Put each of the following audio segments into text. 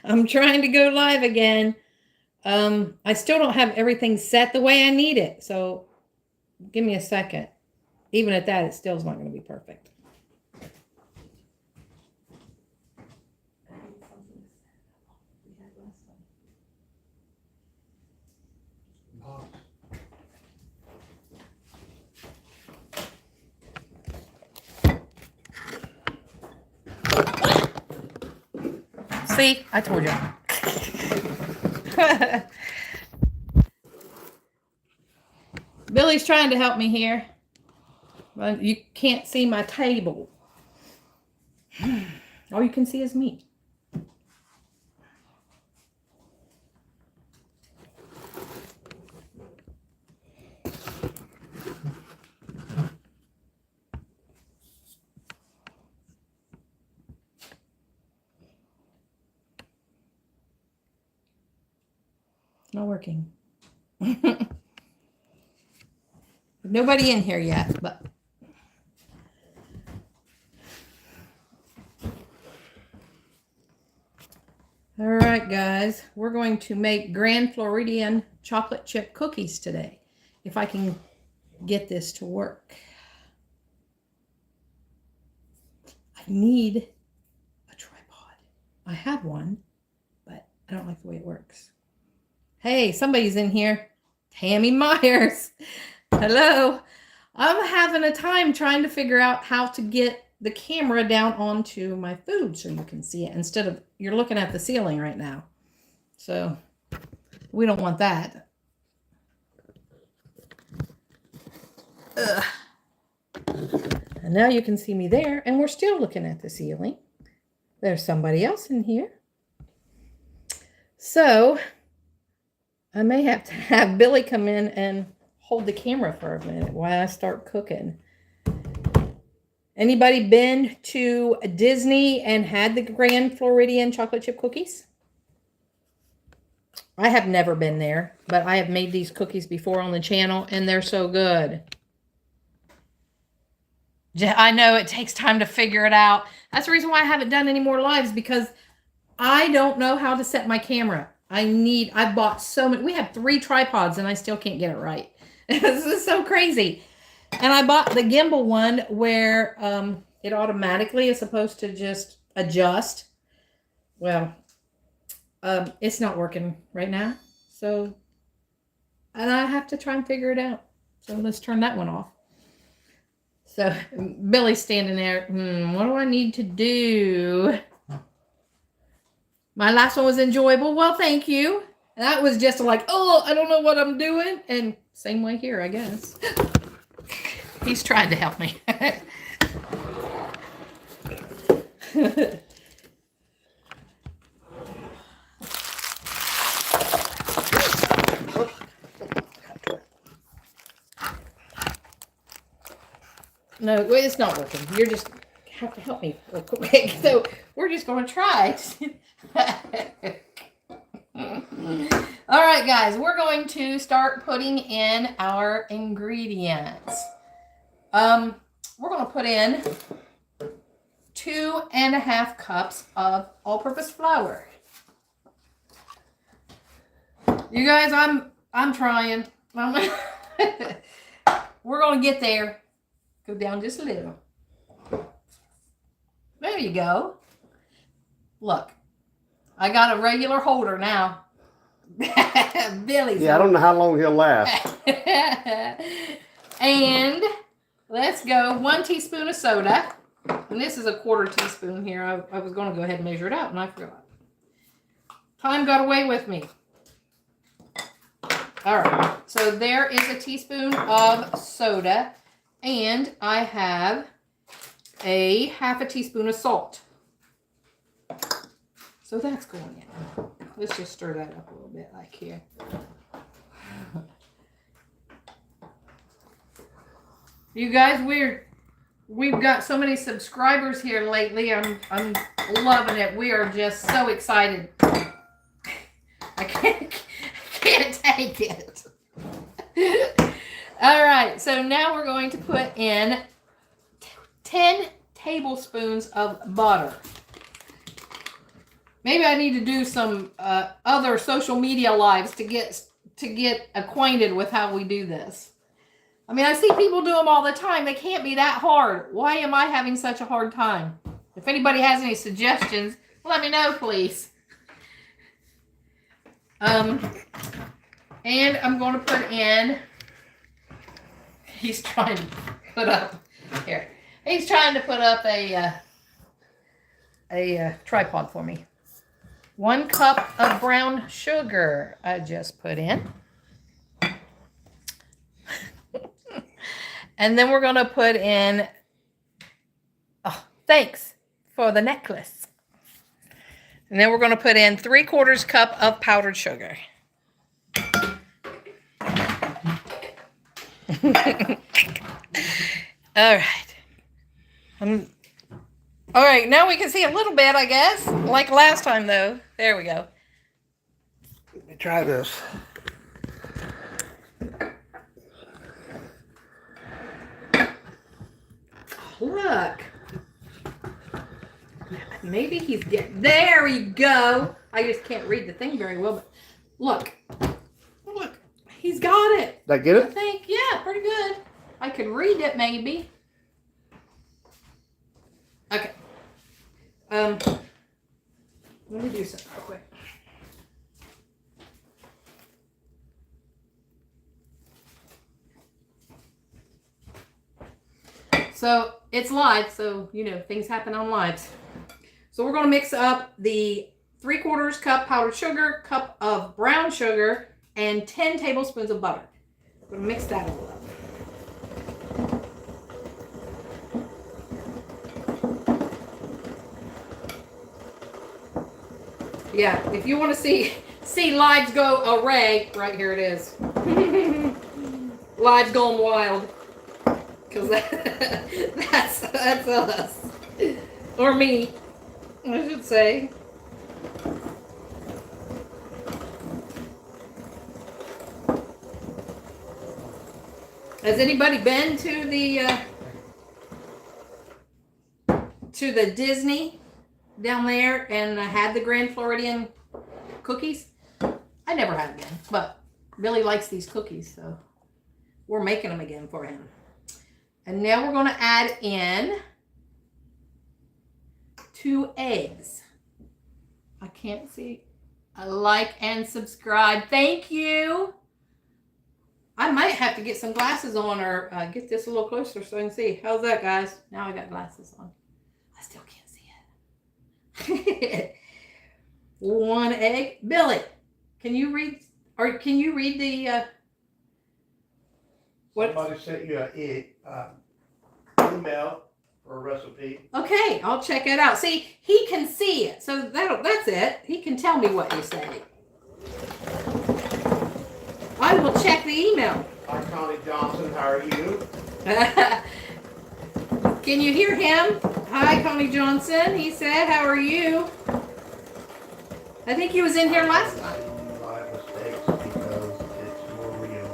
I'm trying to go live again. I still don't have everything set the way I need it, so give me a second. Even at that, it still is not going to be perfect. See, I told you. Billy's trying to help me here. But you can't see my table. All you can see is me. It's not working. Nobody in here yet, but all right, guys, we're going to make Grand Floridian chocolate chip cookies today. If I can get this to work. I need a tripod. I have one, but I don't like the way it works. Hey, somebody's in here. Tammy Myers. Hello. I'm having a time trying to figure out how to get the camera down onto my food so you can see it instead of you're looking at the ceiling right now. So we don't want that. Ugh. And now you can see me there, and we're still looking at the ceiling. There's somebody else in here. So I may have to have Billy come in and hold the camera for a minute while I start cooking. Anybody been to Disney and had the Grand Floridian chocolate chip cookies? I have never been there, but I have made these cookies before on the channel, and they're so good. I know it takes time to figure it out. That's the reason why I haven't done any more lives, because I don't know how to set my camera. I bought so many. We have 3 tripods and I still can't get it right. This is so crazy. And I bought the gimbal one where it automatically is supposed to just adjust. Well, it's not working right now. So, and I have to try and figure it out. So let's turn that one off. So Billy's standing there. What do I need to do? My last one was enjoyable. Well, thank you. That was just like, oh, I don't know what I'm doing. And same way here, I guess. He's trying to help me. No, it's not working. You're just have to help me real quick. So we're just going to try. All right, guys, we're going to start putting in our ingredients. We're going to put in 2.5 cups of all-purpose flour. You guys, I'm trying. We're going to get there. Go down just a little. There you go. Look, I got a regular holder now. Billy's. Yeah, I don't know how long he'll last. And let's go 1 teaspoon of soda. And this is a 1/4 teaspoon here. I was going to go ahead and measure it out, and I forgot. Time got away with me. All right. So there is a teaspoon of soda. And I have a 1/2 teaspoon of salt. So that's going in. Let's just stir that up a little bit like here. You guys, we've got so many subscribers here lately. I'm loving it. We are just so excited. I can't take it. All right, so now we're going to put in 10 tablespoons of butter. Maybe I need to do some other social media lives to get acquainted with how we do this. I mean, I see people do them all the time. They can't be that hard. Why am I having such a hard time? If anybody has any suggestions, let me know, please. And I'm going to put in. He's trying to put up here. He's trying to put up a tripod for me. 1 cup of brown sugar I just put in. And then we're going to put in, oh, thanks for the necklace. And then we're going to put in 3/4 cup of powdered sugar. All right. All right, now we can see a little bit, I guess. Like last time, though. There we go. Let me try this. Look. Maybe he's getting... There we go. I just can't read the thing very well, but look. Look. He's got it. Did I get I it? think, yeah, pretty good. I could read it, maybe. Okay. Let me do something real quick. So it's live, so you know things happen on lives. So we're going to mix up the 3/4 cup powdered sugar, cup of brown sugar, and 10 tablespoons of butter. We're going to mix that all up. Yeah, if you want to see lives go array, right here it is. Lives going wild. Because that's us. Or me, I should say. Has anybody been to the Disney down there and had the Grand Floridian cookies? I never had them, but Billy likes these cookies, so we're making them again for him. And now we're going to add in 2 eggs. I can't see. Like and subscribe. Thank you. I might have to get some glasses on or get this a little closer so I can see. How's that, guys? Now I got glasses on. I still can't see it. 1 egg. Billy, can you read? Or can you read the? What? Somebody sent you an email for a recipe. Okay, I'll check it out. See, he can see it, so that's it. He can tell me what you say. I will check the email. Hi, Connie Johnson. How are you? Can you hear him? Hi, Connie Johnson. He said, "How are you?" I think he was in here last time. My mistakes because it's more real.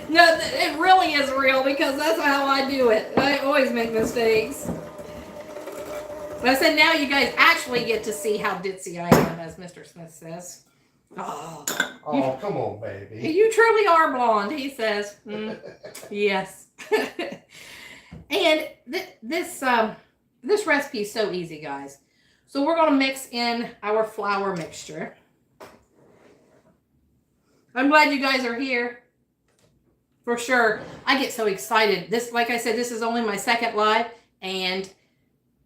No, it really is real because that's how I do it. I always make mistakes. But I said now you guys actually get to see how ditzy I am, as Mr. Smith says. Oh, Come on, baby. You truly are blonde, he says. Yes. And this recipe is so easy, guys. So we're going to mix in our flour mixture. I'm glad you guys are here. For sure. I get so excited. This, like I said, this is only my second live, and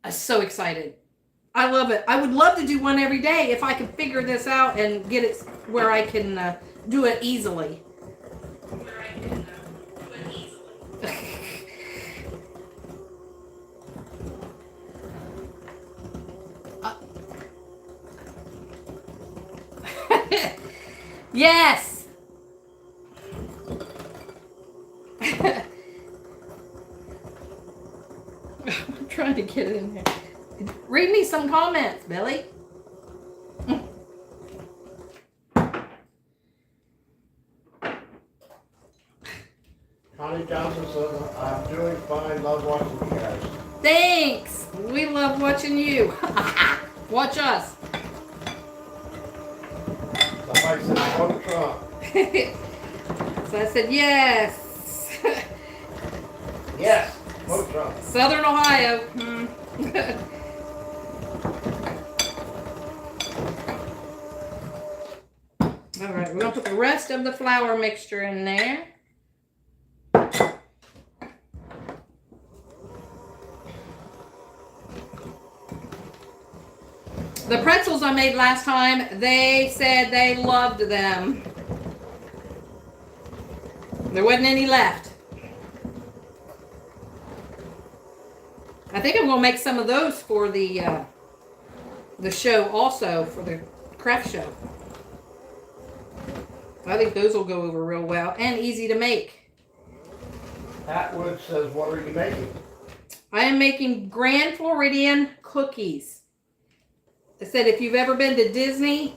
I'm so excited. I love it. I would love to do one every day if I could figure this out and get it where I can do it easily. Yes. I'm trying to get it in there. Read me some comments, Billy. Connie Johnson says, I'm doing fine. Love watching you guys. Thanks. We love watching you. Watch us. Somebody said smoke Trump. So I said, yes. Yes, smoke Trump. Southern Ohio. All right, we're going to put the rest of the flour mixture in there. The pretzels I made last time, they said they loved them. There wasn't any left. I think I'm going to make some of those for the show also, for the craft show. I think those will go over real well and easy to make. Atwood says, what are you making? I am making Grand Floridian cookies. I said if you've ever been to Disney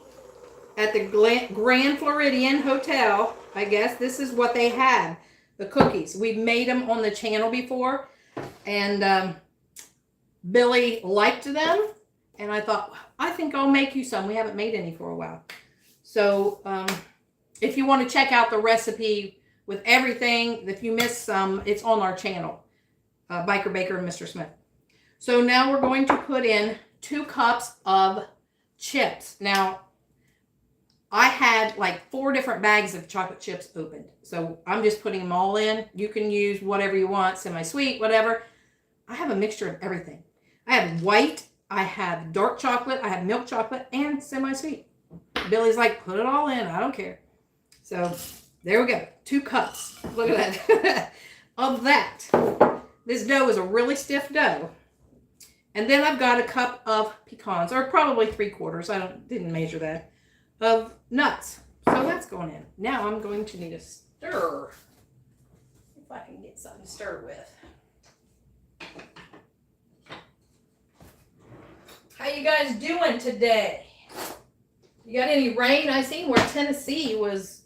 at the Grand Floridian Hotel, I guess this is what they had, the cookies. We've made them on the channel before, and Billy liked them, and I thought, I think I'll make you some. We haven't made any for a while. So if you want to check out the recipe with everything, if you missed some, it's on our channel, Biker Baker and Mr. Smith. So now we're going to put in 2 cups of chips. Now, I had like 4 different bags of chocolate chips opened. So I'm just putting them all in. You can use whatever you want, semi-sweet, whatever. I have a mixture of everything. I have white, I have dark chocolate, I have milk chocolate, and semi-sweet. Billy's like, put it all in. I don't care. So there we go. 2 cups. Look at that. Of that. This dough is a really stiff dough. And then I've got a cup of pecans, or probably 3/4. I didn't measure that, of nuts. So that's going in. Now I'm going to need a stir. If I can get something to stir with. How you guys doing today? You got any rain? I seen where Tennessee was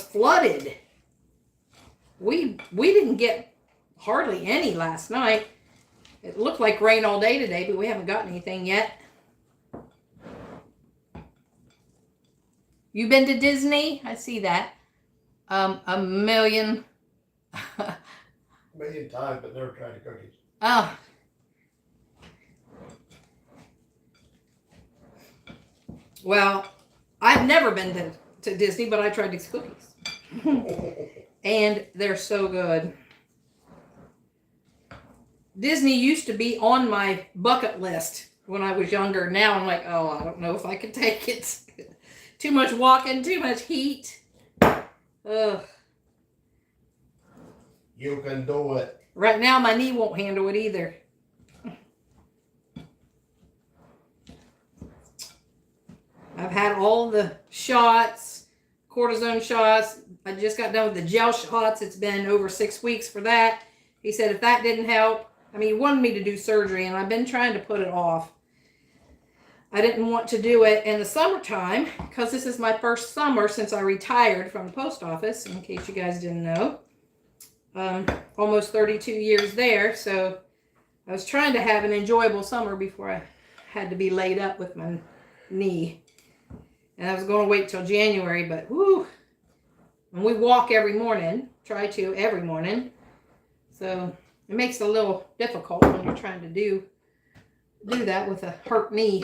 flooded. We didn't get hardly any last night. It looked like rain all day today, but we haven't gotten anything yet. You been to Disney? I see that. A million. A million times, but never tried the cookies. Oh. Well, I've never been to Disney, but I tried these cookies. And they're so good. Disney used to be on my bucket list when I was younger. Now I'm like, oh, I don't know if I can take it. Too much walking, too much heat. Ugh. You can do it. Right now, my knee won't handle it either. I've had all the shots, cortisone shots. I just got done with the gel shots. It's been over 6 weeks for that. He said if that didn't help, I mean, he wanted me to do surgery, and I've been trying to put it off. I didn't want to do it in the summertime because this is my first summer since I retired from the post office, in case you guys didn't know. Almost 32 years there, so I was trying to have an enjoyable summer before I had to be laid up with my knee. And I was going to wait till January, but whoo. And we walk every morning, try to every morning. So it makes it a little difficult when you're trying to do that with a hurt knee.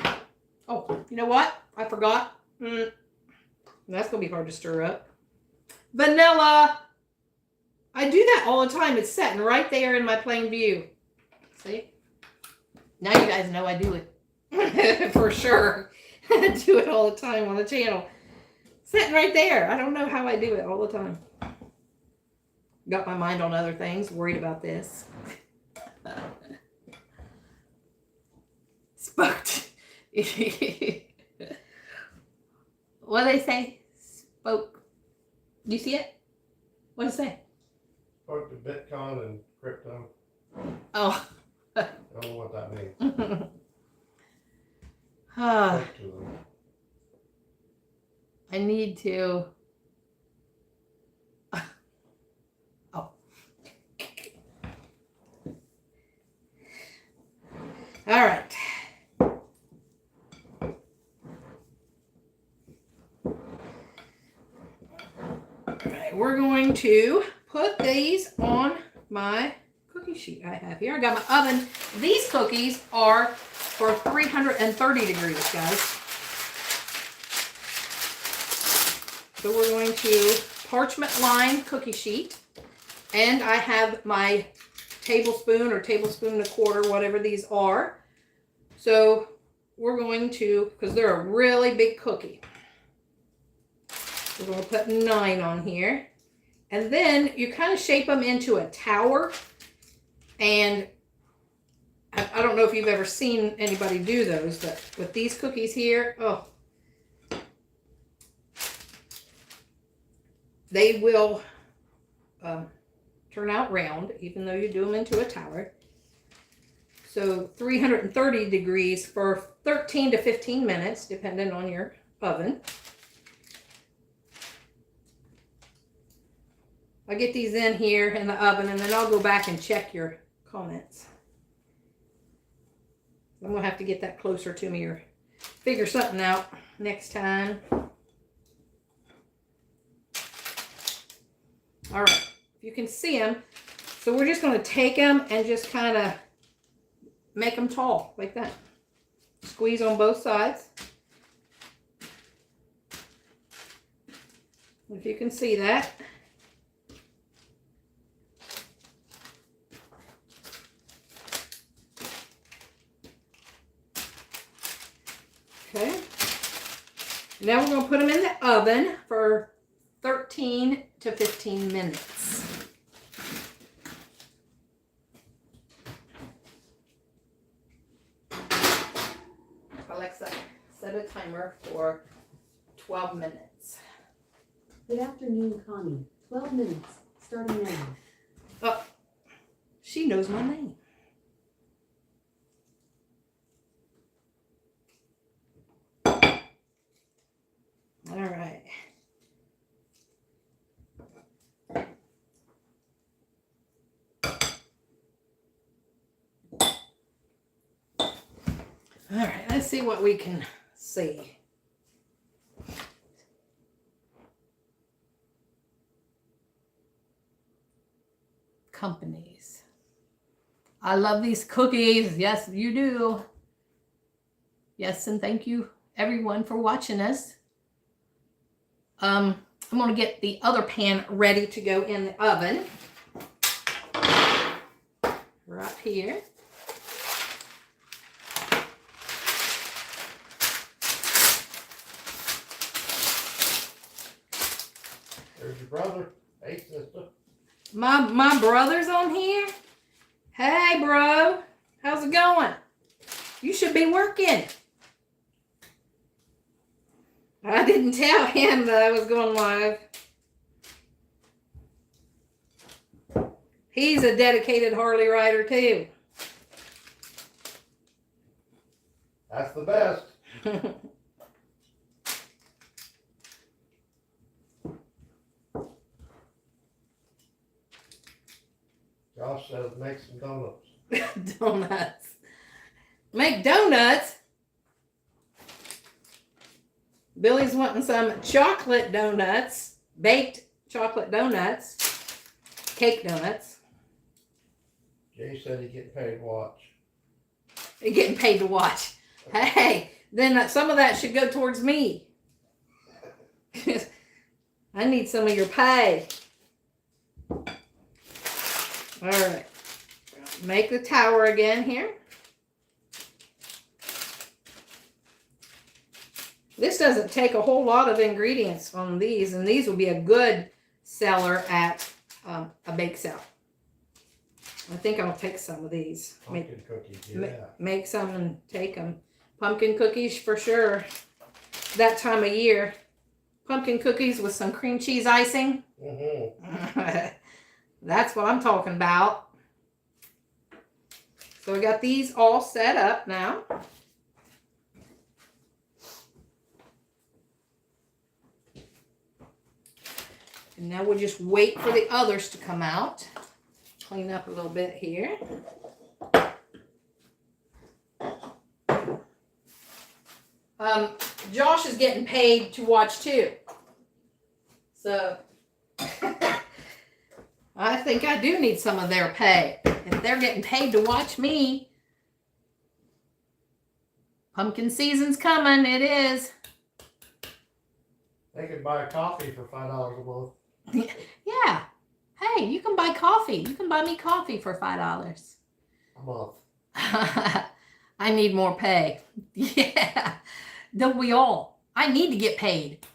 Oh, you know what? I forgot. That's going to be hard to stir up. Vanilla. I do that all the time. It's sitting right there in my plain view. See? Now you guys know I do it. For sure. I do it all the time on the channel. Sitting right there. I don't know how I do it all the time. Got my mind on other things. Worried about this. Spooked. What do they say? Spoke. Do you see it? What does it say? Spoke to Bitcoin and crypto. Oh. I don't know what that means. Spoke to them. I need to. Oh. All right. We're going to put these on my cookie sheet I have here. I got my oven. These cookies are for 330 degrees, guys. So we're going to parchment line cookie sheet. And I have my tablespoon or tablespoon and a quarter, whatever these are. So we're going to, because they're a really big cookie. We're going to put 9 on here. And then you kind of shape them into a tower. And I don't know if you've ever seen anybody do those, but with these cookies here, oh, they will turn out round, even though you do them into a tower. So 330 degrees for 13 to 15 minutes, depending on your oven. I'll get these in here in the oven, and then I'll go back and check your comments. I'm going to have to get that closer to me or figure something out next time. All right, if you can see them. So we're just going to take them and just kind of make them tall like that. Squeeze on both sides. If you can see that. Okay. Now we're going to put them in the oven for 13 to 15 minutes. Alexa, set a timer for 12 minutes. Good afternoon, Connie. 12 minutes, starting now. Oh, she knows my name. All right. All right, let's see what we can see. Companies. I love these cookies. Yes, you do. Yes, and thank you everyone for watching us. I'm going to get the other pan ready to go in the oven. Right here. There's your brother. Hey, sister. My brother's on here. Hey, bro. How's it going? You should be working. I didn't tell him that I was going live. He's a dedicated Harley rider too. That's the best. Josh says make some donuts. Donuts. Make donuts? Billy's wanting some chocolate donuts, baked chocolate donuts, cake donuts. Jay said he's getting paid to watch. You're getting paid to watch. Hey, then some of that should go towards me. I need some of your pay. All right. Make the tower again here. This doesn't take a whole lot of ingredients on these, and these will be a good seller at a bake sale. I think I'll take some of these. Pumpkin cookies, yeah. Make some and take them. Pumpkin cookies for sure. That time of year. Pumpkin cookies with some cream cheese icing. Mm-hmm. That's what I'm talking about. So I got these all set up now. And now we'll just wait for the others to come out. Clean up a little bit here. Josh is getting paid to watch too. So I think I do need some of their pay. If they're getting paid to watch me, pumpkin season's coming. It is. They could buy a coffee for $5 a month. Yeah. Hey, you can buy coffee. You can buy me coffee for $5 A month. I need more pay. Yeah. Don't we all? I need to get paid.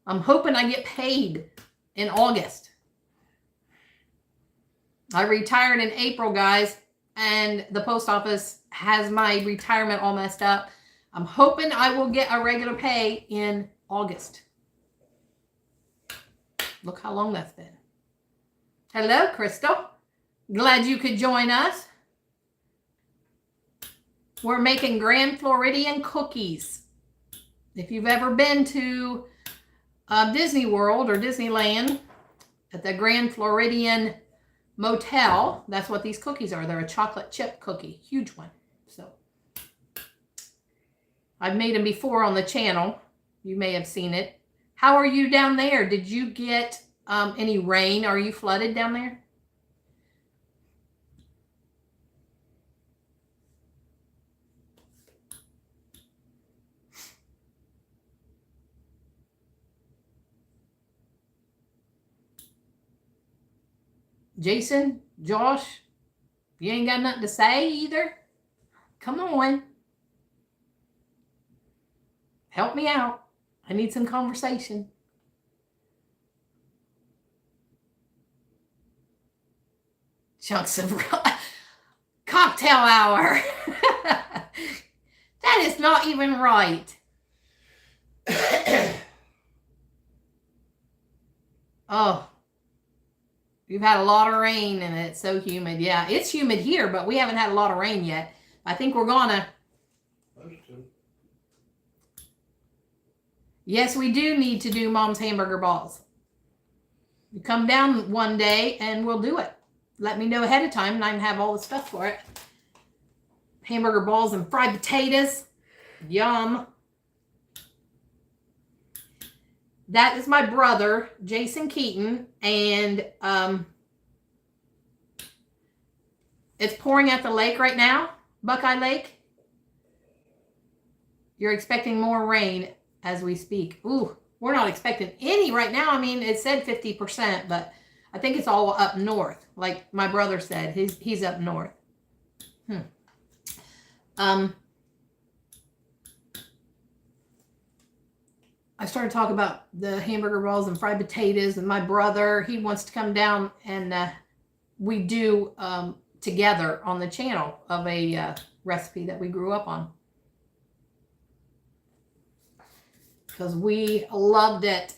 I'm hoping I get paid in August. I retired in April, guys, and the post office has my retirement all messed up. I'm hoping I will get a regular pay in August. Look how long that's been. Hello, Crystal. Glad you could join us. We're making Grand Floridian cookies. If you've ever been to Disney World or Disneyland at the Grand Floridian Motel, that's what these cookies are. They're a chocolate chip cookie, huge one. So I've made them before on the channel. You may have seen it. How are you down there? Did you get any rain? Are you flooded down there? Jason, Josh, you ain't got nothing to say either? Come on. Help me out. I need some conversation. Chunks of cocktail hour. That is not even right. Oh. We've had a lot of rain and it's so humid. Yeah, it's humid here, but we haven't had a lot of rain yet. I think we're gonna. Yes, we do need to do Mom's hamburger balls. You come down one day and we'll do it. Let me know ahead of time and I can have all the stuff for it. Hamburger balls and fried potatoes. Yum. That is my brother, Jason Keaton, and it's pouring at the lake right now, Buckeye Lake. You're expecting more rain as we speak. Ooh, we're not expecting any right now. I mean, it said 50%, but I think it's all up north. Like my brother said, he's up north. I started talking about the hamburger rolls and fried potatoes, and my brother, he wants to come down and we do together on the channel of a recipe that we grew up on. Because we loved it.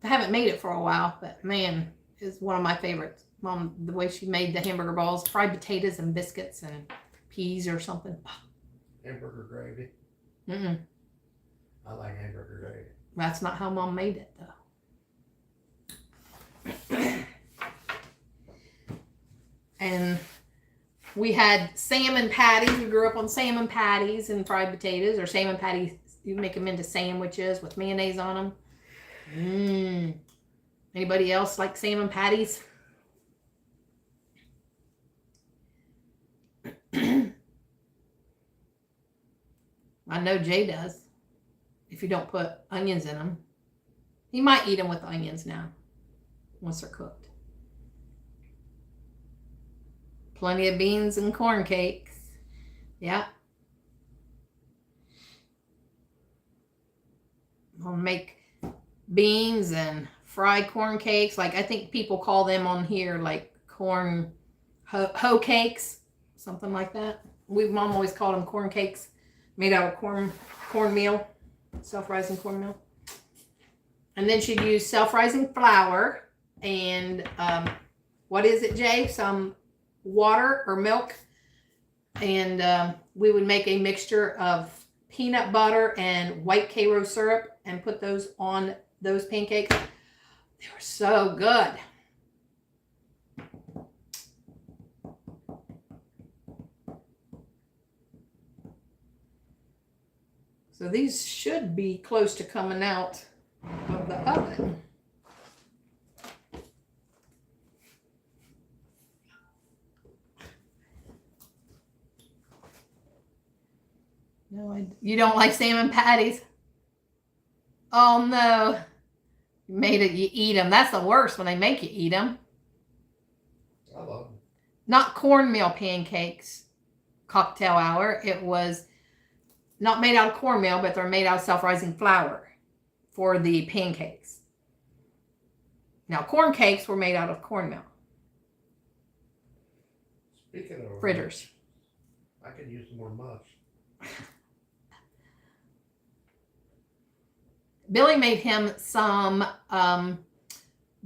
I haven't made it for a while, but man, it's one of my favorites. Mom, the way she made the hamburger balls, fried potatoes and biscuits and peas or something. Hamburger gravy. Mm-mm. I like hamburger gravy. That's not how Mom made it, though. And we had salmon patties. We grew up on salmon patties and fried potatoes, or salmon patties. You make them into sandwiches with mayonnaise on them. Anybody else like salmon patties? I know Jay does. If you don't put onions in them. He might eat them with onions now, once they're cooked. Plenty of beans and corn cakes. Yeah. I'll make beans and fried corn cakes. Like, I think people call them on here like corn hoe cakes, something like that. Mom always called them corn cakes, made out of cornmeal, self-rising cornmeal. And then she'd use self-rising flour and what is it, Jay? Some water or milk, and we would make a mixture of peanut butter and white Karo syrup and put those on those pancakes. They were so good. So these should be close to coming out of the oven. No, you don't like salmon patties? Oh no. You made it, you eat them. That's the worst when they make you eat them. I love them. Not cornmeal pancakes, cocktail hour. It was not made out of cornmeal, but they're made out of self-rising flour for the pancakes. Now, corn cakes were made out of cornmeal. Speaking of Fritters. I could use some more mush. Billy made him some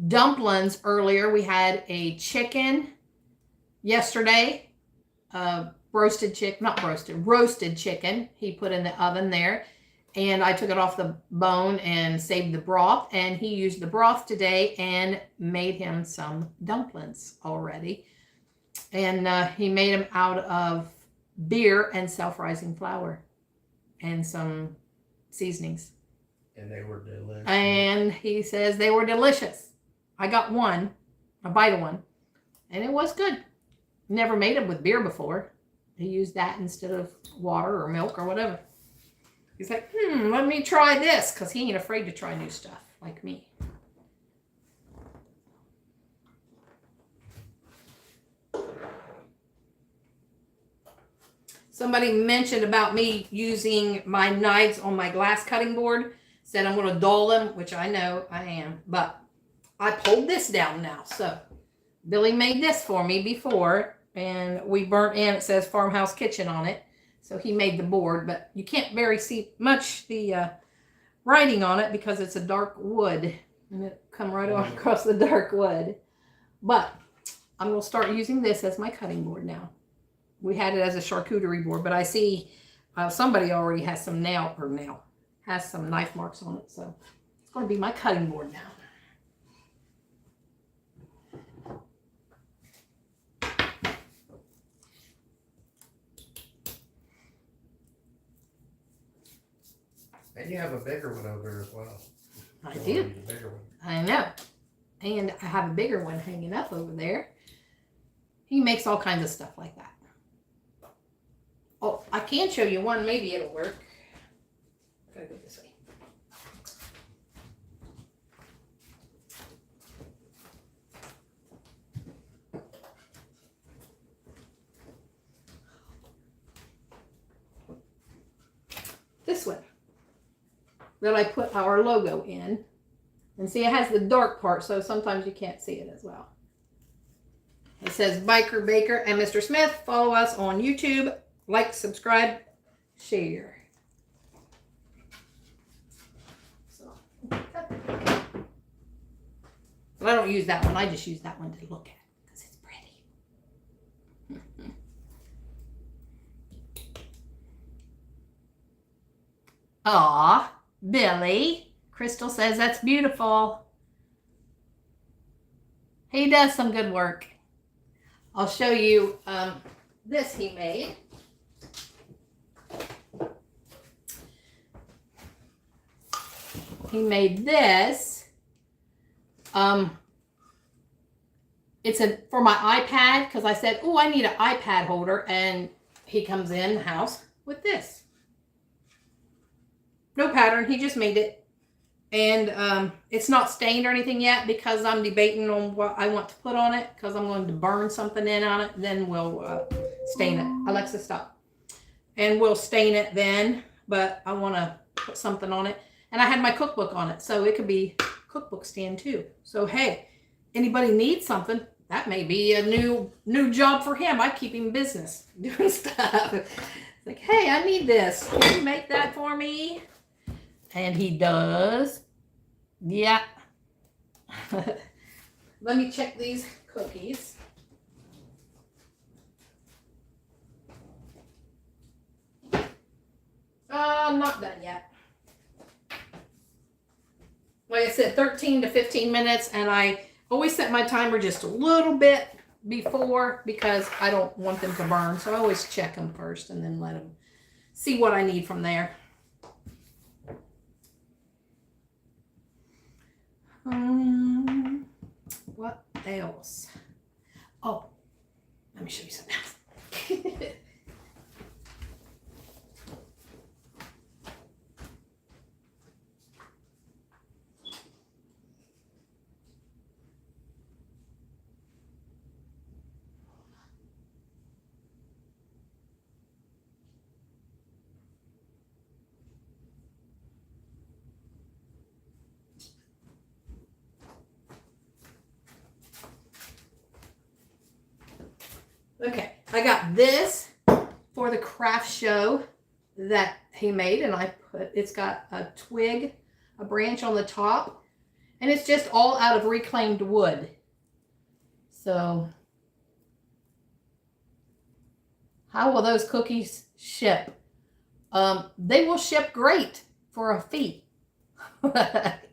dumplings earlier. We had a chicken yesterday, roasted chicken he put in the oven there, and I took it off the bone and saved the broth, and he used the broth today and made him some dumplings already, and he made them out of beer and self-rising flour and some seasonings. And they were delicious. And he says they were delicious. I got one, a bite of one, and it was good. Never made them with beer before. He used that instead of water or milk or whatever. He's like, let me try this, because he ain't afraid to try new stuff like me. Somebody mentioned about me using my knives on my glass cutting board. Said I'm going to dull them, which I know I am. But I pulled this down now. So Billy made this for me before. And we burnt in, it says Farmhouse Kitchen on it. So he made the board. But you can't very see much the writing on it because it's a dark wood. And it come right on across the dark wood. But I'm going to start using this as my cutting board now. We had it as a charcuterie board. But I see somebody already has some has some knife marks on it, so it's going to be my cutting board now. And you have a bigger one over there as well. I You do. wanna use a bigger one. I know. And I have a bigger one hanging up over there. He makes all kinds of stuff like that. Oh, I can show you one. Maybe it'll work. Gotta go this way. This one that I put our logo in. And see, it has the dark part, so sometimes you can't see it as well. It says Biker Baker and Mr. Smith. Follow us on YouTube. Like, subscribe, share. So, but I don't use that one. I just use that one to look at because it's pretty. Aw, Billy. Crystal says that's beautiful. He does some good work. I'll show you this he made. He made this. It's for my iPad because I said, oh, I need an iPad holder, and he comes in the house with this. No pattern. He just made it. And it's not stained or anything yet because I'm debating on what I want to put on it because I'm going to burn something in on it. Then we'll stain it. Alexa, stop. And we'll stain it then, but I want to put something on it. And I had my cookbook on it, so it could be cookbook stand too. So, hey, anybody needs something, that may be a new job for him. I keep him business doing stuff. It's like, hey, I need this. Can you make that for me? And he does. Yeah. Let me check these cookies. I'm not done yet. Like I said, 13 to 15 minutes, and I always set my timer just a little bit before because I don't want them to burn. So I always check them first and then let them see what I need from there. What else? Oh, let me show you something else. Okay, I got this for the craft show that he made, and it's got a twig, a branch on the top, and it's just all out of reclaimed wood. So, how will those cookies ship? They will ship great for a fee. But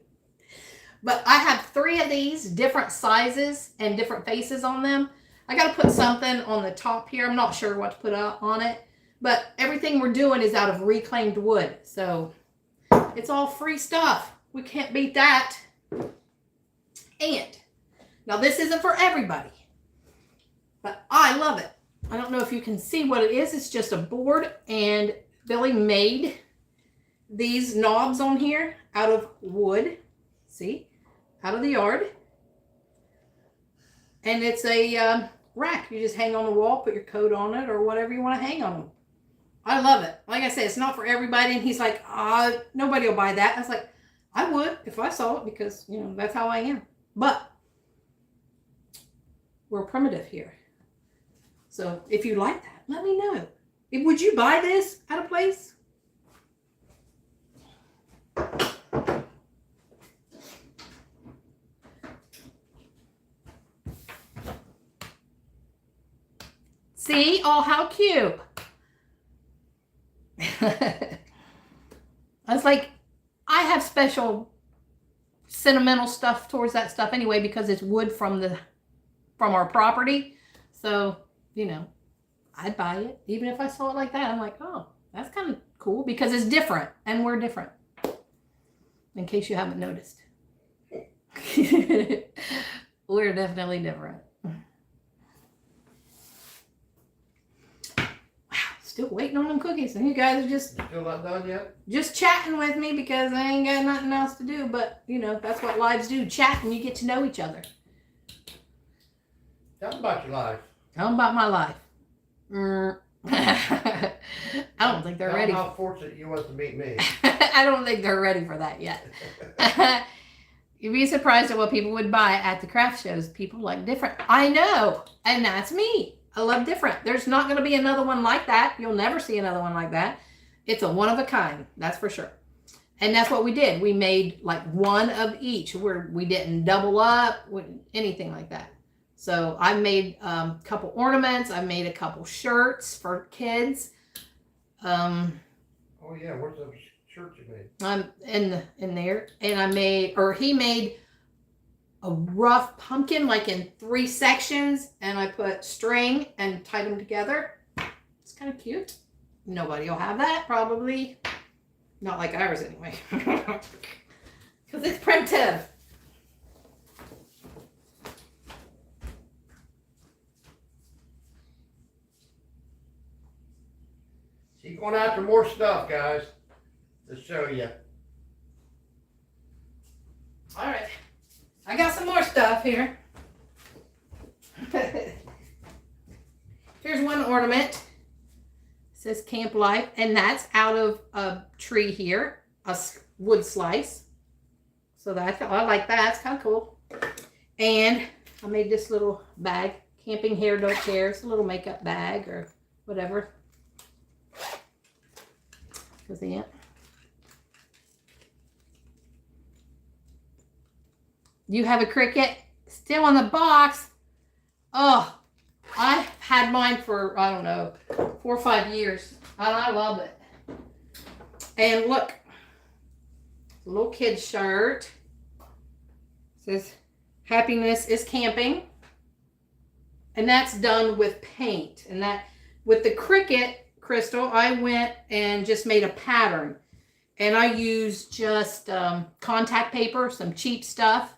I have 3 of these, different sizes and different faces on them. I got to put something on the top here. I'm not sure what to put on it. But everything we're doing is out of reclaimed wood. So it's all free stuff. We can't beat that. And now this isn't for everybody. But I love it. I don't know if you can see what it is. It's just a board. And Billy made these knobs on here out of wood. See? Out of the yard. And it's a rack. You just hang on the wall, put your coat on it, or whatever you want to hang on them. I love it. Like I said, it's not for everybody. And he's like, nobody will buy that. I was like, I would if I saw it because, you know, that's how I am. But we're primitive here. So if you like that, let me know. Would you buy this at a place? See? Oh, how cute. I was like, I have special sentimental stuff towards that stuff anyway because it's wood from our property. So, you know, I'd buy it. Even if I saw it like that, I'm like, oh, that's kind of cool because it's different and we're different. In case you haven't noticed. We're definitely different. Still waiting on them cookies, and you guys are just Still not done yet? Just chatting with me because I ain't got nothing else to do. But you know, that's what lives do. Chat and you get to know each other. Tell them about your life. Tell them about my life. I don't think they're ready. How fortunate you was to meet me. I don't think they're ready for that yet. You'd be surprised at what people would buy at the craft shows. People like different. I know, and that's me. I love different. There's not going to be another one like that. You'll never see another one like that. It's a one of a kind. That's for sure. And that's what we did. We made like one of each where we didn't double up, anything like that. So I made a couple ornaments. I made a couple shirts for kids. Oh yeah, where's those shirts you made? In there. And he made a rough pumpkin, like in 3 sections, and I put string and tied them together. It's kind of cute. Nobody will have that, probably. Not like ours, anyway. Because it's primitive. She's going after more stuff, guys, to show you. All right. I got some more stuff here. Here's one ornament. It says Camp Life, and that's out of a tree here, a wood slice. So I like that. It's kind of cool. And I made this little bag, camping hair, don't care. It's a little makeup bag or whatever. Because you have a Cricut still in the box. Oh, I've had mine for, I don't know, 4 or 5 years. And I love it. And look, a little kid's shirt. It says, happiness is camping. And that's done with paint. And that, with the Cricut crystal, I went and just made a pattern. And I used just contact paper, some cheap stuff.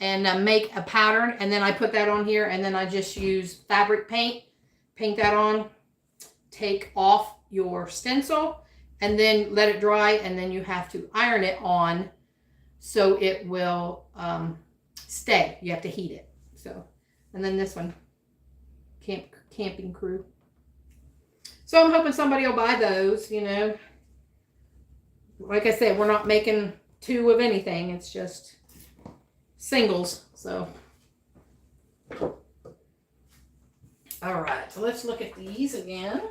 and make a pattern. And then I put that on here, and then I just use fabric paint, paint that on, take off your stencil, and then let it dry. And then you have to iron it on so it will stay. You have to heat it. So, and then this one, camping crew. So I'm hoping somebody will buy those, you know. Like I said, we're not making 2 of anything. It's just singles. So, all right. So let's look at these again.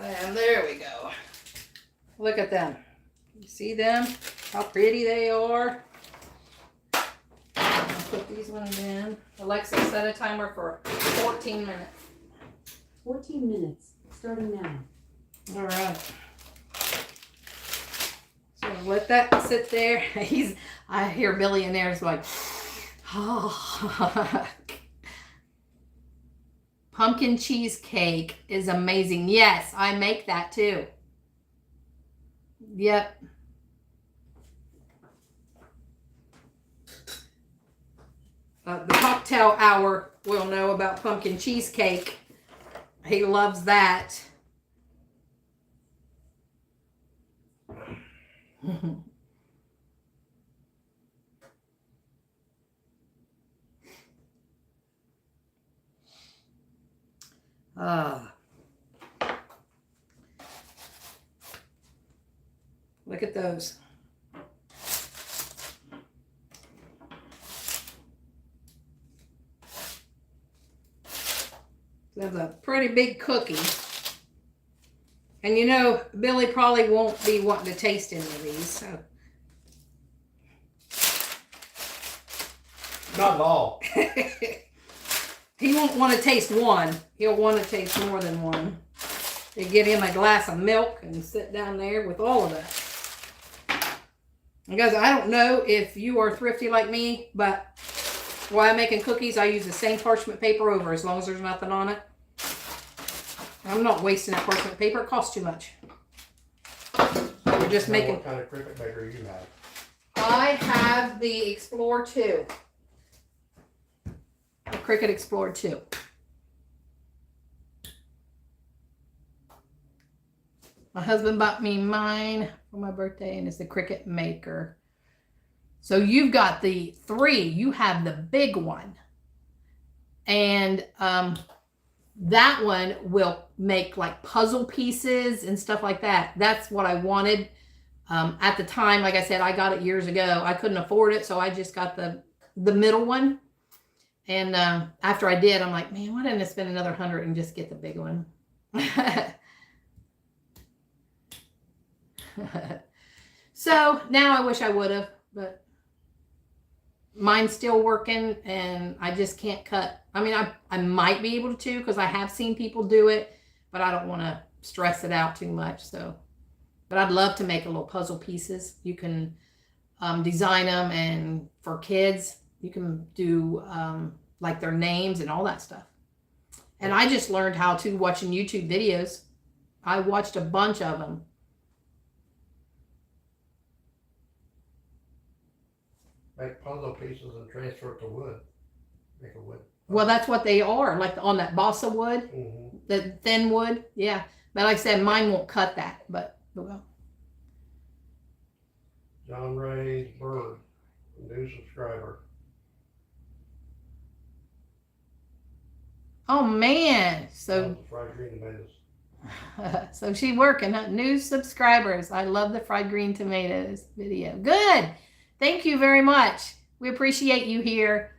And there we go. Look at them. You see them? How pretty they are. I'll put these ones in. Alexa, set a timer for 14 minutes. 14 minutes, starting now. All right. So let that sit there. I hear billionaires like, oh. Pumpkin cheesecake is amazing. Yes, I make that too. Yep. The cocktail hour will know about pumpkin cheesecake. He loves that. Look at those. That's a pretty big cookie. And you know, Billy probably won't be wanting to taste any of these. So. Not at all. He won't want to taste one. He'll want to taste more than one. They get him a glass of milk and sit down there with all of that. Guys, I don't know if you are thrifty like me, but while I'm making cookies, I use the same parchment paper over as long as there's nothing on it. I'm not wasting that parchment paper. It costs too much. We're just making... What kind of cricket maker you have? I have the Explorer 2. The Cricut Explorer 2. My husband bought me mine for my birthday, and it's the Cricut Maker. So you've got the 3. You have the big one. And that one will make like puzzle pieces and stuff like that. That's what I wanted. At the time, like I said, I got it years ago. I couldn't afford it, so I just got the middle one. And after I did, I'm like, man, why didn't I spend another $100 and just get the big one? So now I wish I would have, but mine's still working and I just can't cut. I mean, I might be able to because I have seen people do it, but I don't want to stress it out too much. So, but I'd love to make a little puzzle pieces. You can design them, and for kids, you can do like their names and all that stuff. And I just learned how to watching YouTube videos. I watched a bunch of them. Make puzzle pieces and transfer it to wood. Make a wood. Well, that's what they are, like on that balsa wood, the thin wood. Yeah. But like I said, mine won't cut that, but it will. John Ray Bird, new subscriber. Oh, man. So, Fried green tomatoes. so she working, huh? New subscribers. I love the fried green tomatoes video. Good. Thank you very much. We appreciate you here.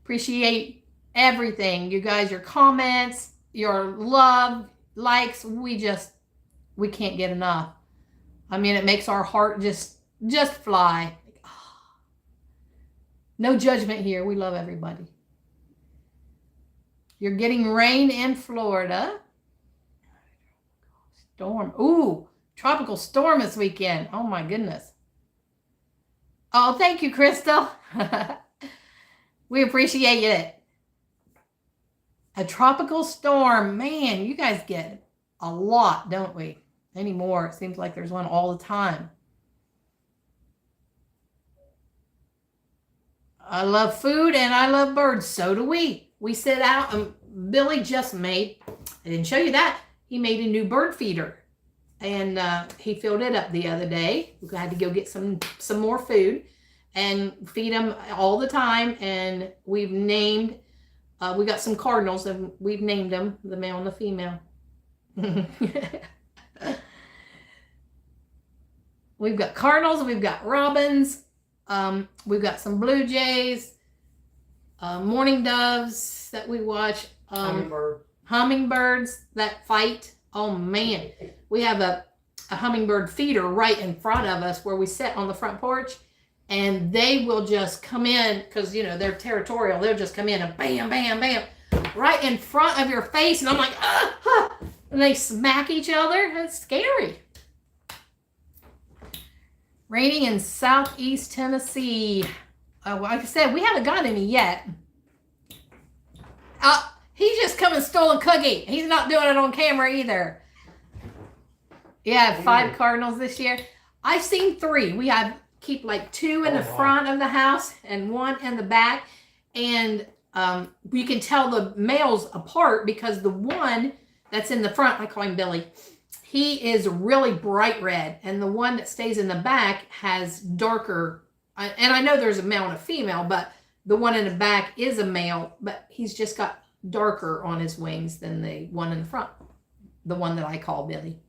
Appreciate everything. You guys, your comments, your love, likes. We can't get enough. I mean, it makes our heart just fly. No judgment here. We love everybody. You're getting rain in Florida. Storm. Ooh, tropical storm this weekend. Oh my goodness. Oh, thank you, Crystal. We appreciate it. A tropical storm. Man, you guys get a lot, don't we? anymore. It seems like there's one all the time. I love food and I love birds. So do we. We sit out and Billy just made, I didn't show you that, he made a new bird feeder. And he filled it up the other day. We had to go get some more food and feed them all the time. And we've named, we got some cardinals and we've named them, the male and the female. We've got cardinals, we've got robins, we've got some blue jays, mourning doves that we watch, hummingbirds that fight. Oh man, we have a hummingbird feeder right in front of us where we sit on the front porch, and they will just come in because, you know, they're territorial. They'll just come in and bam, bam, bam, right in front of your face. And I'm like, ah, ah, and they smack each other. It's scary. Raining in southeast Tennessee. Like I said, we haven't got any yet. He just come and stole a cookie. He's not doing it on camera either. Yeah, 5 cardinals this year. I've seen 3. We keep like 2 in the front of the house and 1 in the back. And you can tell the males apart because the one that's in the front, I call him Billy, he is really bright red. And the one that stays in the back has darker, and I know there's a male and a female, but the one in the back is a male, but he's just got darker on his wings than the one in the front. The one that I call Billy.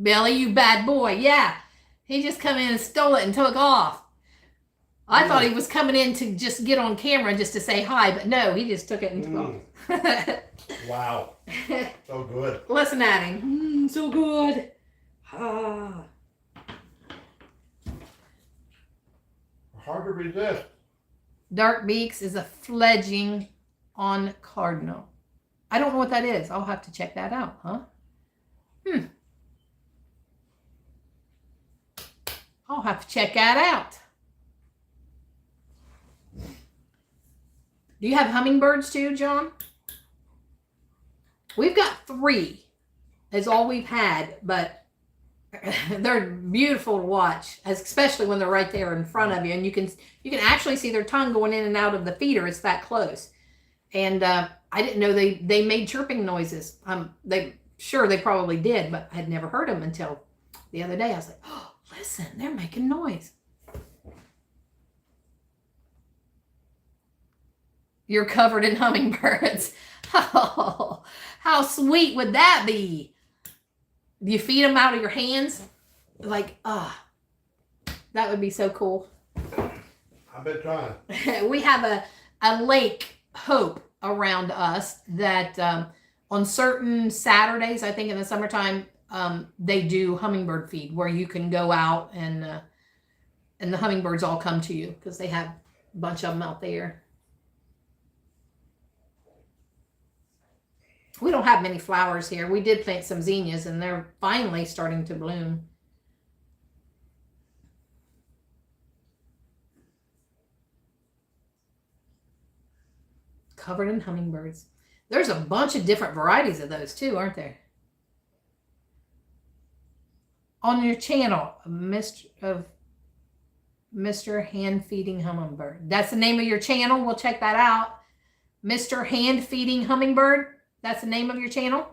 Billy, you bad boy. Yeah. He just come in and stole it and took off. I thought he was coming in to just get on camera just to say hi, but no, he just took it and took off. Wow. So good. Listen at him. So good. Ah. Hard to resist. Dark Beaks is a fledgling on cardinal. I don't know what that is. I'll have to check that out, huh? I'll have to check that out. Do you have hummingbirds too, John? We've got 3 is all we've had, but they're beautiful to watch, especially when they're right there in front of you, and you can actually see their tongue going in and out of the feeder. It's that close. And I didn't know they made chirping noises. They probably did, but I had never heard them until the other day. I was like, oh, listen, they're making noise. You're covered in hummingbirds. Oh, how sweet would that be? Do you feed them out of your hands? Like, that would be so cool. I've been trying. We have a lake, Hope, around us that on certain Saturdays, I think in the summertime, they do hummingbird feed where you can go out and the hummingbirds all come to you because they have a bunch of them out there. We don't have many flowers here. We did plant some zinnias and they're finally starting to bloom. Covered in hummingbirds. There's a bunch of different varieties of those too, aren't there? On your channel, Mr. Hand Feeding Hummingbird. That's the name of your channel. We'll check that out. Mr. Hand Feeding Hummingbird. That's the name of your channel.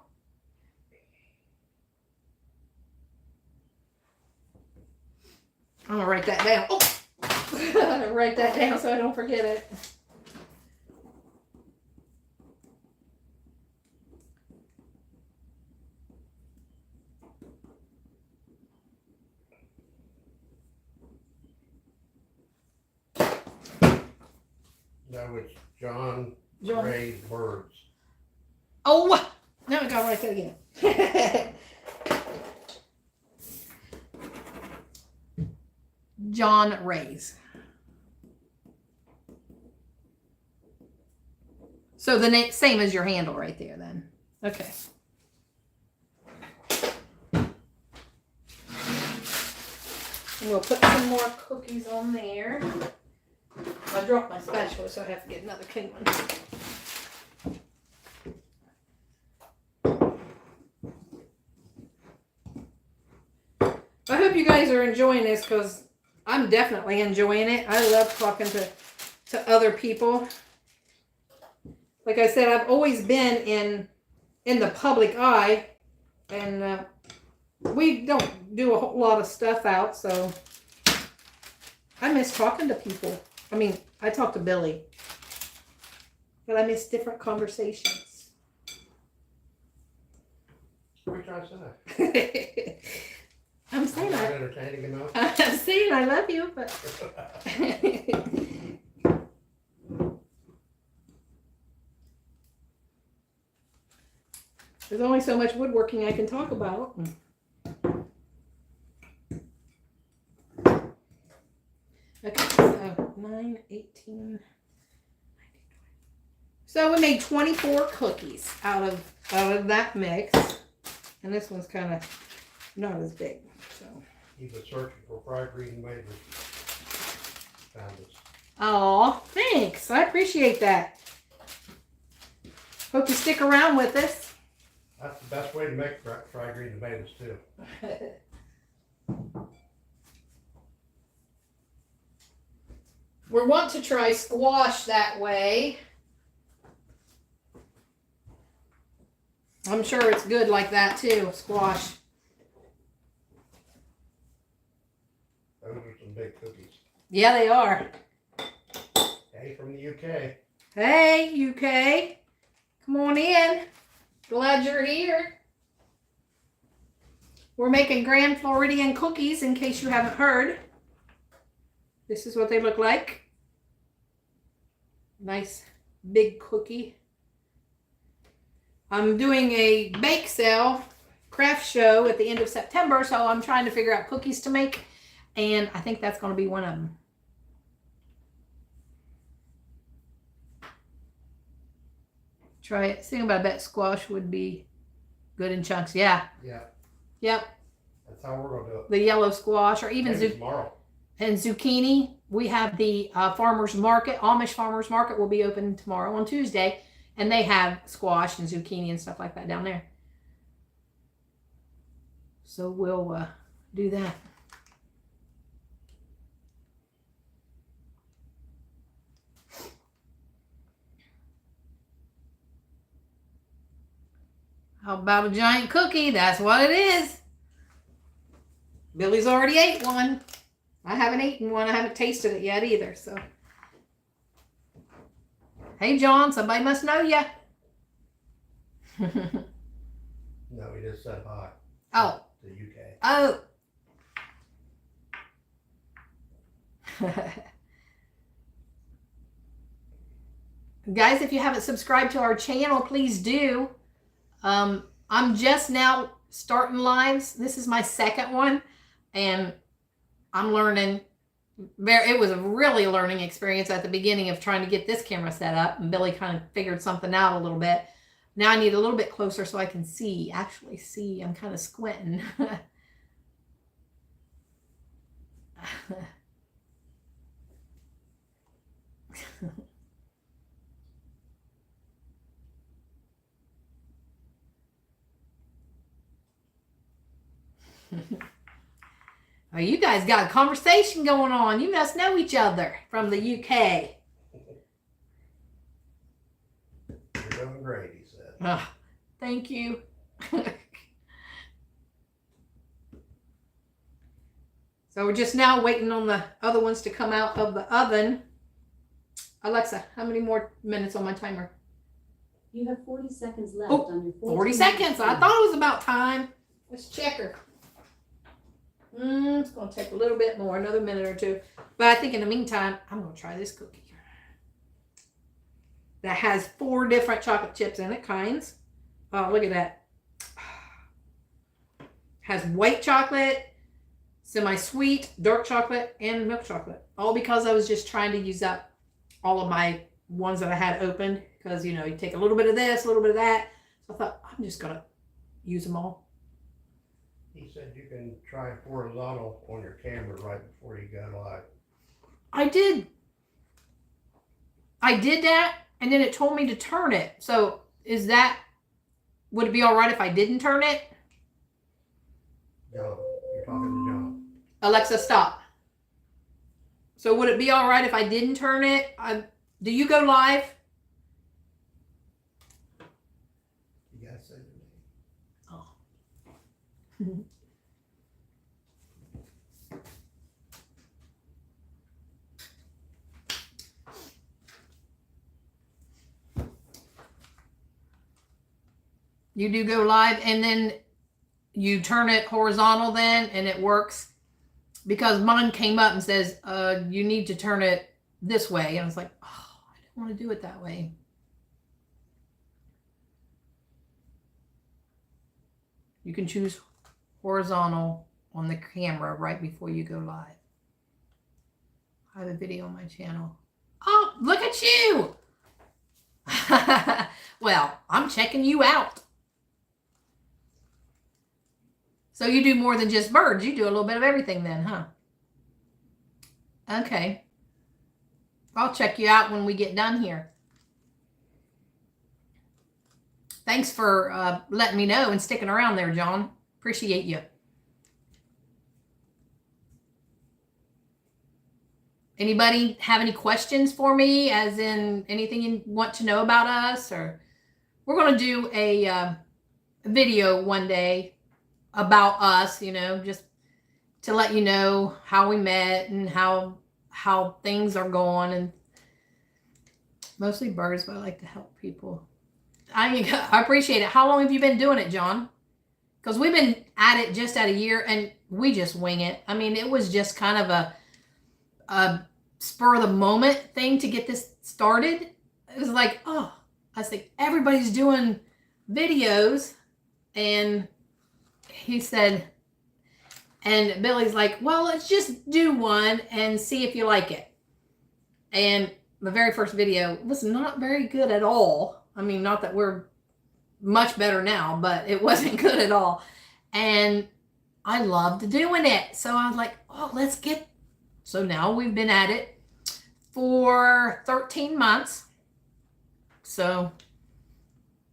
I'm gonna write that down. Oh, write that down so I don't forget it. That was John Ray's birds. Oh, now I gotta write that again. John Ray's. So the name, same as your handle right there then. Okay. And we'll put some more cookies on there. I dropped my spatula, so I have to get another clean one. you guys are enjoying this because I'm definitely enjoying it. I love talking to other people. Like I said, I've always been in the public eye, and we don't do a whole lot of stuff out, so I miss talking to people. I mean, I talk to Billy, but I miss different conversations. What are you trying to say? I'm saying Not entertaining enough? I'm saying I love you, but there's only so much woodworking I can talk about. Okay, so 9, 18. So we made 24 cookies out of that mix, and this one's kind of not as big. So He was searching for fried green tomatoes. Found us. oh, thanks. I appreciate that. Hope you stick around with us. That's the best way to make fried green tomatoes too. We want to try squash that way. I'm sure it's good like that too, squash. Those are some big cookies. Yeah, they are. Hey, from the UK. Hey, UK. Come on in. Glad you're here. We're making Grand Floridian cookies in case you haven't heard. This is what they look like. Nice big cookie. I'm doing a bake sale craft show at the end of September, so I'm trying to figure out cookies to make, and I think that's going to be one of them. Try it. See, but I bet squash would be good in chunks. Yeah. Yeah. Yep. That's how we're gonna do it. The yellow squash, or even Maybe tomorrow. and zucchini. We have the farmers market, Amish farmers market will be open tomorrow on Tuesday, and they have squash and zucchini and stuff like that down there. So we'll do that. How about a giant cookie? That's what it is. Billy's already ate one. I haven't eaten one. I haven't tasted it yet either. So, hey, John, somebody must know you. No, he just said hi. Oh. The UK. Oh. Guys, if you haven't subscribed to our channel, please do. I'm just now starting lives. This is my second one, and I'm learning. It was a really learning experience at the beginning of trying to get this camera set up, and Billy kind of figured something out a little bit. Now I need a little bit closer so I can actually see. I'm kind of squinting. Oh, you guys got a conversation going on. You must know each other from the UK. You're doing great, he said. Oh, thank you. So we're just now waiting on the other ones to come out of the oven. Alexa, how many more minutes on my timer? You have 40 seconds left Oh, on your 40 seconds. I thought it was about time. Let's check her. It's going to take a little bit more, another minute or two. But I think in the meantime, I'm going to try this cookie. That has 4 different chocolate chips in it, kinds. Oh, look at that. Has white chocolate, semi-sweet, dark chocolate, and milk chocolate. All because I was just trying to use up all of my ones that I had open. Because, you know, you take a little bit of this, a little bit of that. So I thought, I'm just going to use them all. He said you can try horizontal on your camera right before you go live. I did that, and then it told me to turn it. So would it be all right if I didn't turn it? John, you're talking to John. Alexa, stop. So would it be all right if I didn't turn it? Do you go live? You gotta say the name. Oh. You do go live and then you turn it horizontal then and it works? Because mine came up and says, you need to turn it this way. And I was like, oh, I don't want to do it that way. You can choose horizontal on the camera right before you go live. I have a video on my channel. Oh, look at you. Well, I'm checking you out. So you do more than just birds. You do a little bit of everything then, huh? Okay. I'll check you out when we get done here. Thanks for letting me know and sticking around there, John. Appreciate you. Anybody have any questions for me, as in anything you want to know about us? Or we're going to do a video one day about us, you know, just to let you know how we met and how things are going, and mostly birds, but I like to help people. I appreciate it. How long have you been doing it, John? Because we've been at it just at a year, and we just wing it. I mean, it was just kind of a spur of the moment thing to get this started. It was like, oh, I think everybody's doing videos, and he said, and Billy's like, well, let's just do one and see if you like it. And the very first video was not very good at all. I mean, not that we're much better now, but it wasn't good at all. And I loved doing it. So I was like, oh, let's get. So now we've been at it for 13 months. So,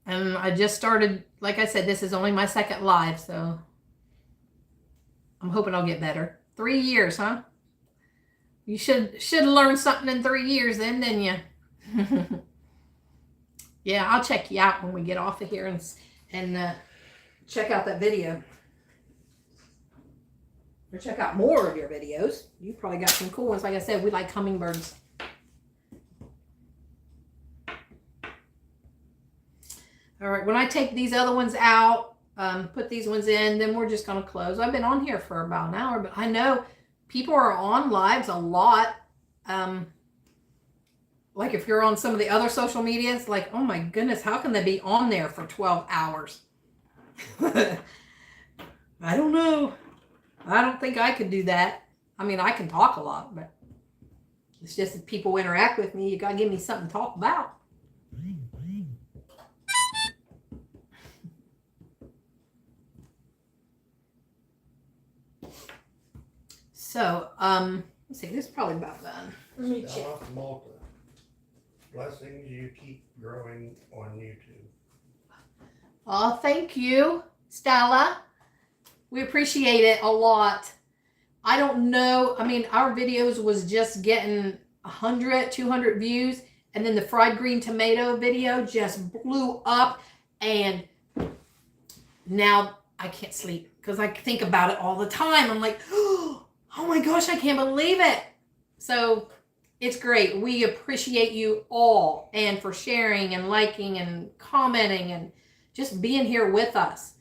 and I just started, like I said, this is only my second live. So I'm hoping I'll get better. 3 years, huh? You should learn something in 3 years then, didn't you? Yeah, I'll check you out when we get off of here and check out that video. Or check out more of your videos. You probably got some cool ones. Like I said, we like hummingbirds. All right, when I take these other ones out, put these ones in, then we're just going to close. I've been on here for about an hour, but I know people are on lives a lot. Like if you're on some of the other social medias, like, oh my goodness, how can they be on there for 12 hours? I don't know. I don't think I could do that. I mean, I can talk a lot, but it's just if people interact with me, you got to give me something to talk about. So, let's see, this is probably about done. Let me check. Stella Malta. Blessings, you keep growing on YouTube. Oh, thank you, Stella. We appreciate it a lot. I don't know. I mean, our videos was just getting 100, 200 views. And then the fried green tomato video just blew up. And now I can't sleep because I think about it all the time. I'm like, oh my gosh, I can't believe it. So it's great. We appreciate you all, and for sharing and liking and commenting and just being here with us.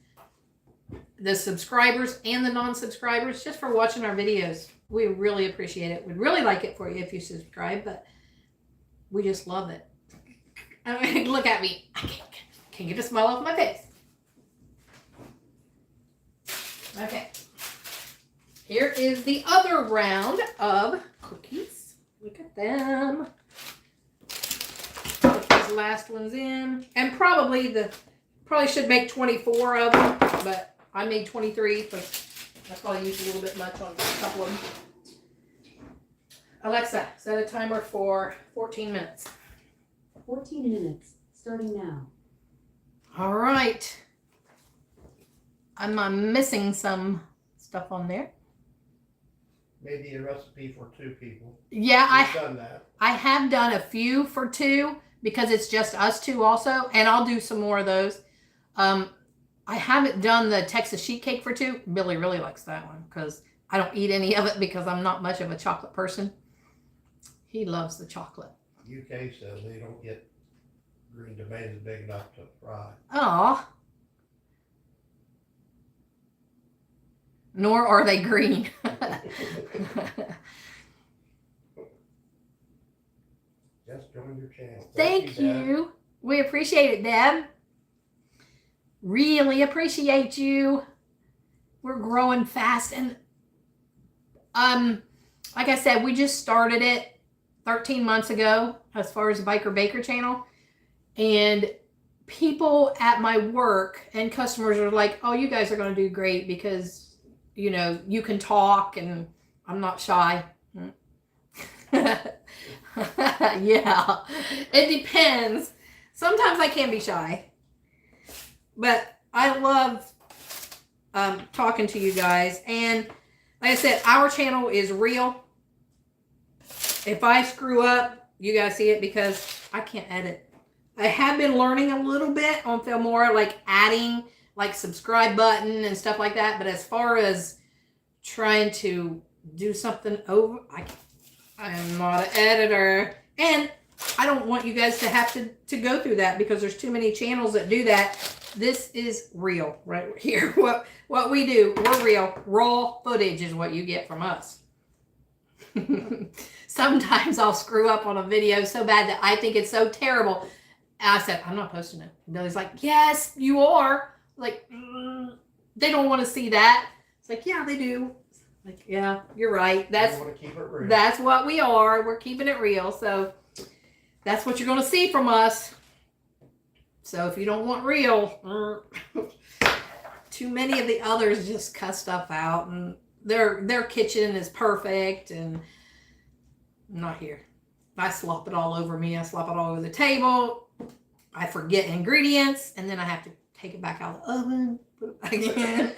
The subscribers and the non-subscribers, just for watching our videos. We really appreciate it. We'd really like it for you if you subscribe, but we just love it. I mean, look at me. I can't get a smile off my face. Okay. Here is the other round of cookies. Look at them. Put these last ones in. And probably should make 24 of them, but I made 23 because I probably used a little bit much on a couple of them. Alexa, set a timer for 14 minutes. 14 minutes, starting now. All right. I'm missing some stuff on there. maybe a recipe for 2 people. Yeah, I've done that. I have done a few for 2 because it's just us 2 also, and I'll do some more of those. I haven't done the Texas sheet cake for 2. Billy really likes that one because I don't eat any of it because I'm not much of a chocolate person. He loves the chocolate. UK says they don't get green tomatoes big enough to fry. Aw. Nor are they green. Just joined your channel. Thank Dad. you. We appreciate it, Deb. Really appreciate you. We're growing fast, and like I said, we just started it 13 months ago as far as the Biker Baker channel, and people at my work and customers are like, oh, you guys are going to do great because you know you can talk and I'm not shy. Yeah, it depends. Sometimes I can be shy, but I love talking to you guys. And like I said, our channel is real. If I screw up, you guys see it because I can't edit. I have been learning a little bit on Filmora, like adding like subscribe button and stuff like that. But as far as trying to do something over, I am not an editor. And I don't want you guys to have to go through that because there's too many channels that do that. This is real right here. What we do, we're real. Raw footage is what you get from us. Sometimes I'll screw up on a video so bad that I think it's so terrible. I said, I'm not posting it. And Billy's like, yes, you are. Like, they don't want to see that. It's like, yeah, they do. Like, yeah, you're right. I want to keep it real. That's what we are. We're keeping it real. So that's what you're going to see from us. So if you don't want real, too many of the others just cuss stuff out, and their kitchen is perfect, and I'm not here. I slop it all over me. I slop it all over the table. I forget ingredients, and then I have to take it back out of the oven, put it back in.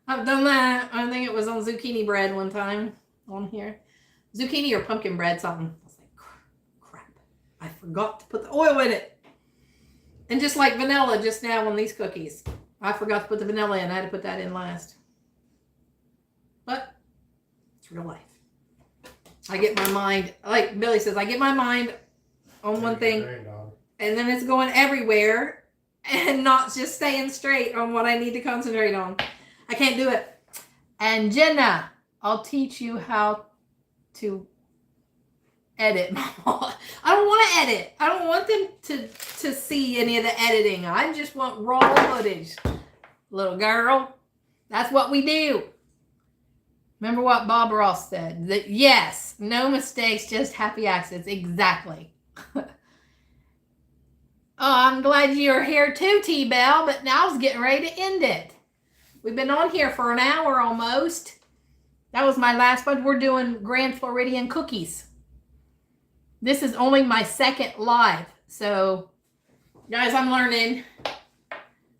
I've done that. I think it was on zucchini bread one time on here. Zucchini or pumpkin bread, something. I was like, crap. I forgot to put the oil in it. And just like vanilla just now on these cookies. I forgot to put the vanilla in. I had to put that in last. But it's real life. I get my mind, like Billy says, I get my mind on one thing, and then it's going everywhere and not just staying straight on what I need to concentrate on. I can't do it. And Jenna, I'll teach you how to edit. I don't want to edit. I don't want them to see any of the editing. I just want raw footage. Little girl, that's what we do. Remember what Bob Ross said? That yes, no mistakes, just happy accidents. Exactly. Oh, I'm glad you're here too, T-Bell, but now I was getting ready to end it. We've been on here for an hour almost. That was my last one. We're doing Grand Floridian cookies. This is only my second live. So, guys, I'm learning.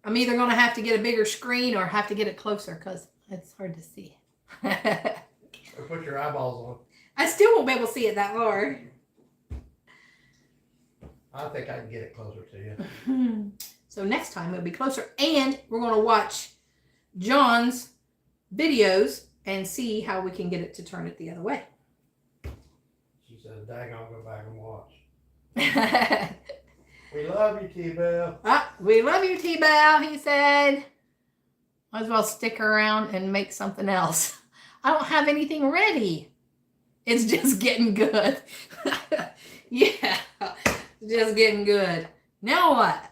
I'm either going to have to get a bigger screen or have to get it closer because it's hard to see. Or put your eyeballs on. I still won't be able to see it that far. I think I can get it closer to you. So next time it'll be closer. And we're going to watch John's videos and see how we can get it to turn it the other way. She said, dang, I'll go back and watch. We love you, T-Bell. We love you, T-Bell, he said. Might as well stick around and make something else. I don't have anything ready. It's just getting good. Yeah, just getting good. Now what?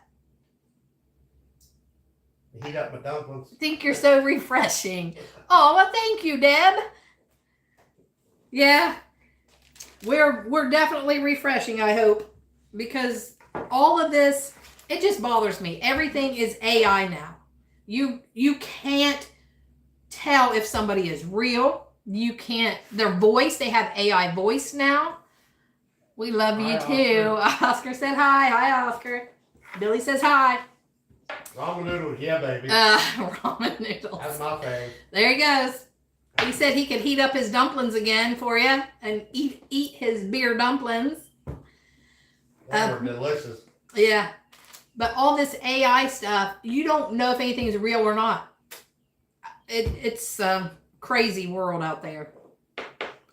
Heat up my dumplings. I think you're so refreshing. Oh, well, thank you, Deb. Yeah, we're definitely refreshing, I hope, because all of this, it just bothers me. Everything is AI now. You can't tell if somebody is real. You can't, their voice, they have AI voice now. We love you too. Oscar said hi. Hi, Oscar. Billy says hi. Ramen noodles, yeah, baby. Ramen noodles. That's my thing. There he goes. He said he could heat up his dumplings again for you and eat his beer dumplings. They were delicious. Yeah. But all this AI stuff, you don't know if anything is real or not. It's a crazy world out there.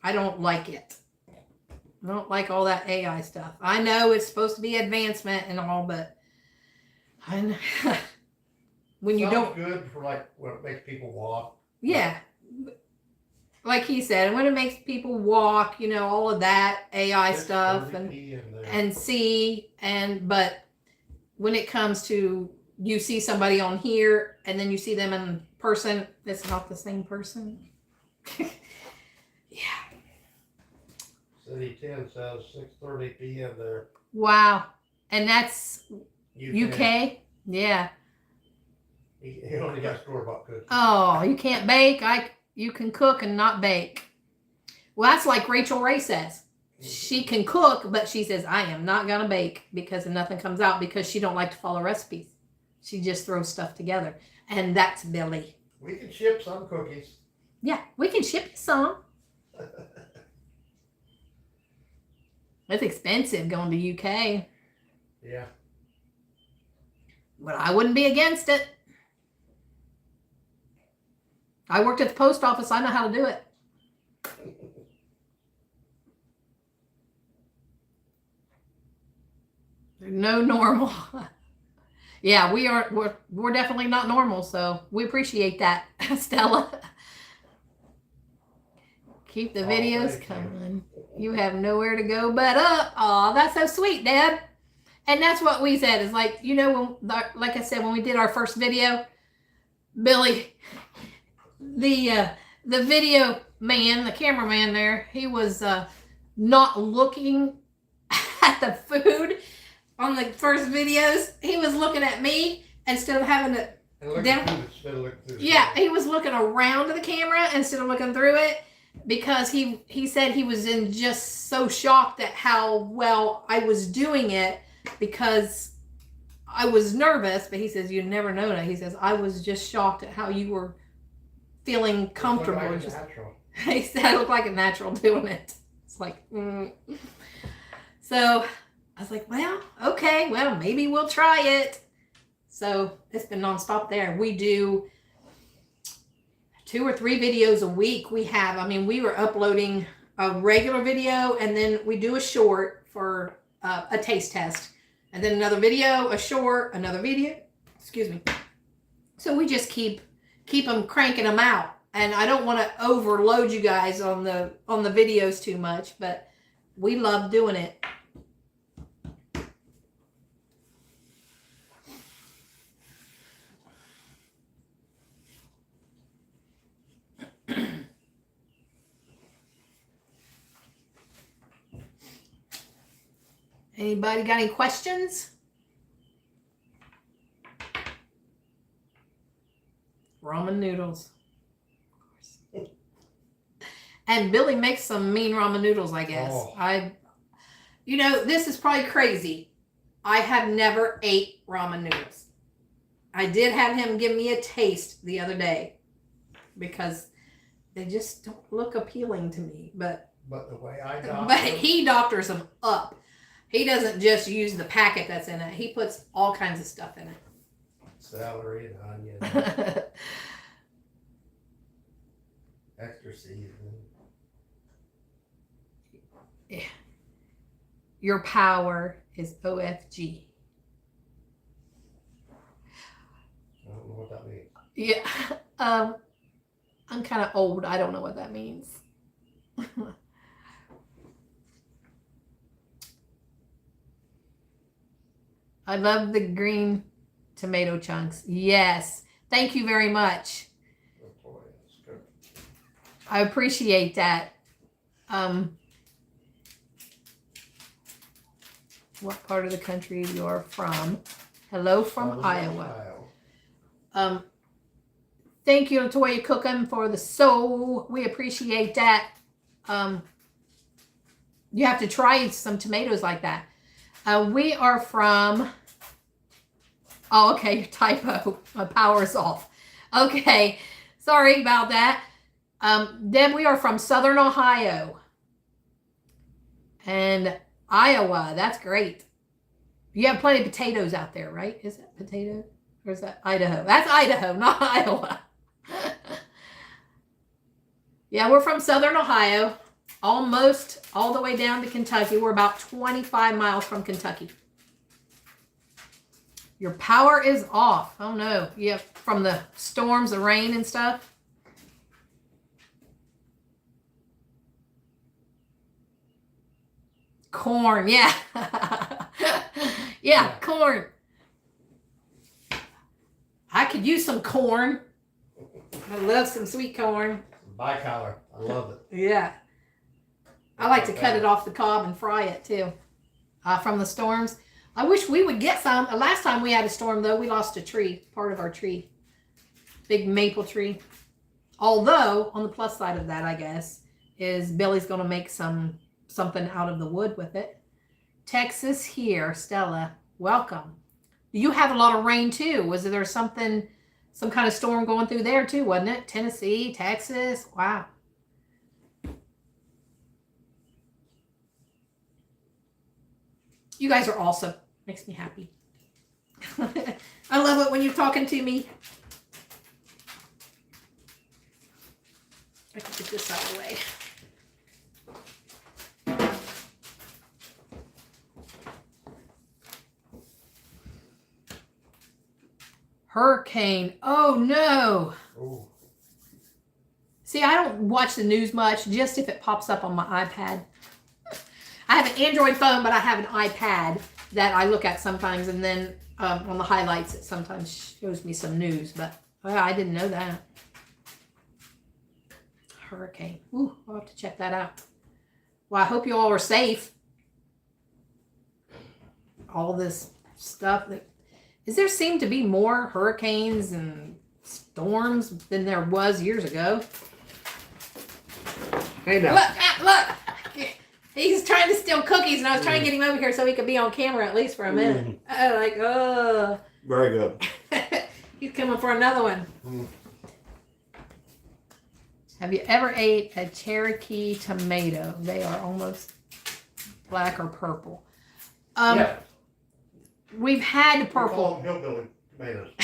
I don't like it. I don't like all that AI stuff. I know it's supposed to be advancement and all, but I know. When you don't, good for like when it makes people walk. yeah, like he said, when it makes people walk, you know, all of that AI stuff and see, but when it comes to you see somebody on here and then you see them in person, it's not the same person. Yeah. City 10 says 6:30 p.m. there. Wow. And that's UK? Yeah. He only got store-bought cookies. Oh, you can't bake? You can cook and not bake. Well, that's like Rachel Ray says. She can cook, but she says, I am not going to bake because nothing comes out because she don't like to follow recipes. She just throws stuff together. And that's Billy. We can ship some cookies. Yeah, we can ship you some. It's expensive going to UK. Yeah. But I wouldn't be against it. I worked at the post office. I know how to do it. No normal. Yeah, we're definitely not normal, so we appreciate that, Stella. Keep the videos coming. You have nowhere to go but up. Aw, that's so sweet, Deb. And that's what we said. Is like, you know, like I said, when we did our first video, Billy, the video man, the cameraman there, he was not looking at the food on the first videos. He was looking at me instead of having to yeah, he was looking around the camera instead of looking through it, because he said he was in just so shocked at how well I was doing it, because I was nervous, but he says, you never know that. He says, I was just shocked at how you were feeling comfortable. Like natural. He said, I look like a natural doing it. It's like, So I was like, well, okay, well, maybe we'll try it. So it's been nonstop there. We do 2 or 3 videos a week. We were uploading a regular video, and then we do a short for a taste test, and then another video, a short, another video, excuse me. So we just keep them cranking them out. And I don't want to overload you guys on the videos too much, but we love doing it. Anybody got any questions? Ramen noodles. Of course. And Billy makes some mean ramen noodles, I guess. Oh. This is probably crazy. I have never ate ramen noodles. I did have him give me a taste the other day because they just don't look appealing to me. But the way I doctor, but he doctors them up. He doesn't just use the packet that's in it. He puts all kinds of stuff in it. Celery and onion. Extra seasoning. Yeah. Your power is OFG. I don't know what that means. Yeah. I'm kind of old. I don't know what that means. I love the green tomato chunks. Yes. Thank you very much. Oh boy, that's good. I appreciate that. What part of the country you're from? Hello from Iowa. Thank you, Latoya Cookham, for the soul. We appreciate that. You have to try some tomatoes like that. We are from... Oh, okay, typo. My power's off. Okay, sorry about that. Deb, we are from Southern Ohio and Iowa. That's great. You have plenty of potatoes out there, right? Is that potato? Or is that Idaho? That's Idaho, not Iowa. Yeah, we're from Southern Ohio, almost all the way down to Kentucky. We're about 25 miles from Kentucky. Your power is off. Oh no. Yeah, from the storms, the rain and stuff. Corn, yeah. Yeah, corn. I could use some corn. I love some sweet corn. Bicolor. I love it. Yeah. I like to cut it off the cob and fry it too. From the storms. I wish we would get some. The last time we had a storm, though, we lost a tree, part of our tree. Big maple tree. Although, on the plus side of that, I guess, is Billy's going to make something out of the wood with it. Texas here, Stella, welcome. You have a lot of rain, too. Was there some kind of storm going through there, too, wasn't it? Tennessee, Texas, wow. You guys are awesome. Makes me happy. I love it when you're talking to me. I can get this out of the way. Hurricane. Oh no. Ooh. See, I don't watch the news much, just if it pops up on my iPad. I have an Android phone, but I have an iPad that I look at sometimes, and then on the highlights it sometimes shows me some news, but I didn't know that. Hurricane. Ooh, I'll have to check that out. Well, I hope you all are safe. All this stuff. There seem to be more hurricanes and storms than there was years ago. Hey now. Look. He's trying to steal cookies, and I was trying to get him over here so he could be on camera at least for a minute. Very good. He's coming for another one. Have you ever ate a Cherokee tomato? They are almost black or purple. Yeah. We've had We purple. call them hillbilly tomatoes.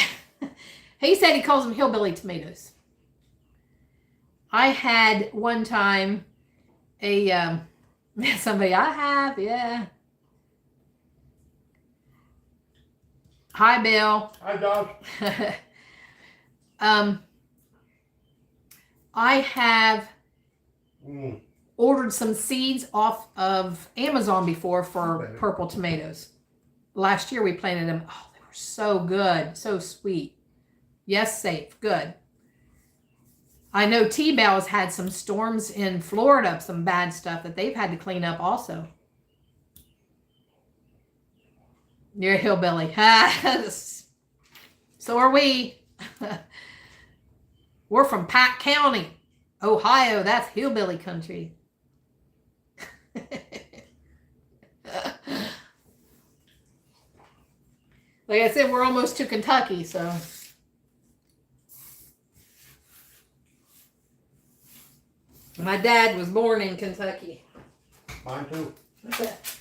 He said he calls them hillbilly tomatoes. I had one time somebody yeah. Hi, Bill. Hi, Dog. I have ordered some seeds off of Amazon before for purple tomatoes. Last year we planted them. Oh, they were so good. So sweet. Yes, safe. Good. I know T-Bell's had some storms in Florida, some bad stuff that they've had to clean up also. You're a hillbilly. So are we. We're from Pack County, Ohio. That's hillbilly country. Like I said, we're almost to Kentucky, so. My dad was born in Kentucky. Mine too.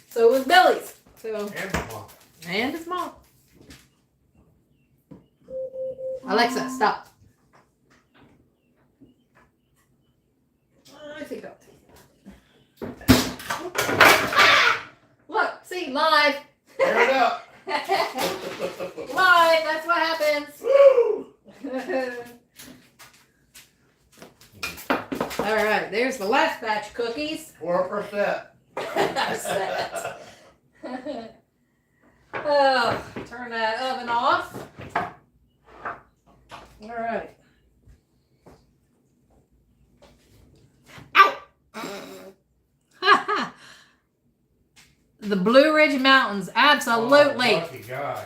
So was Billy's. So. And mom. And his mom. Alexa, stop. I think I'll take that. Look, see, live. Tear it up. Live, that's what happens. Woo! All right, there's the last batch of cookies. 4%. Oh, turn that oven off. All right. Ow! The Blue Ridge Mountains, absolutely. Oh, lucky guy.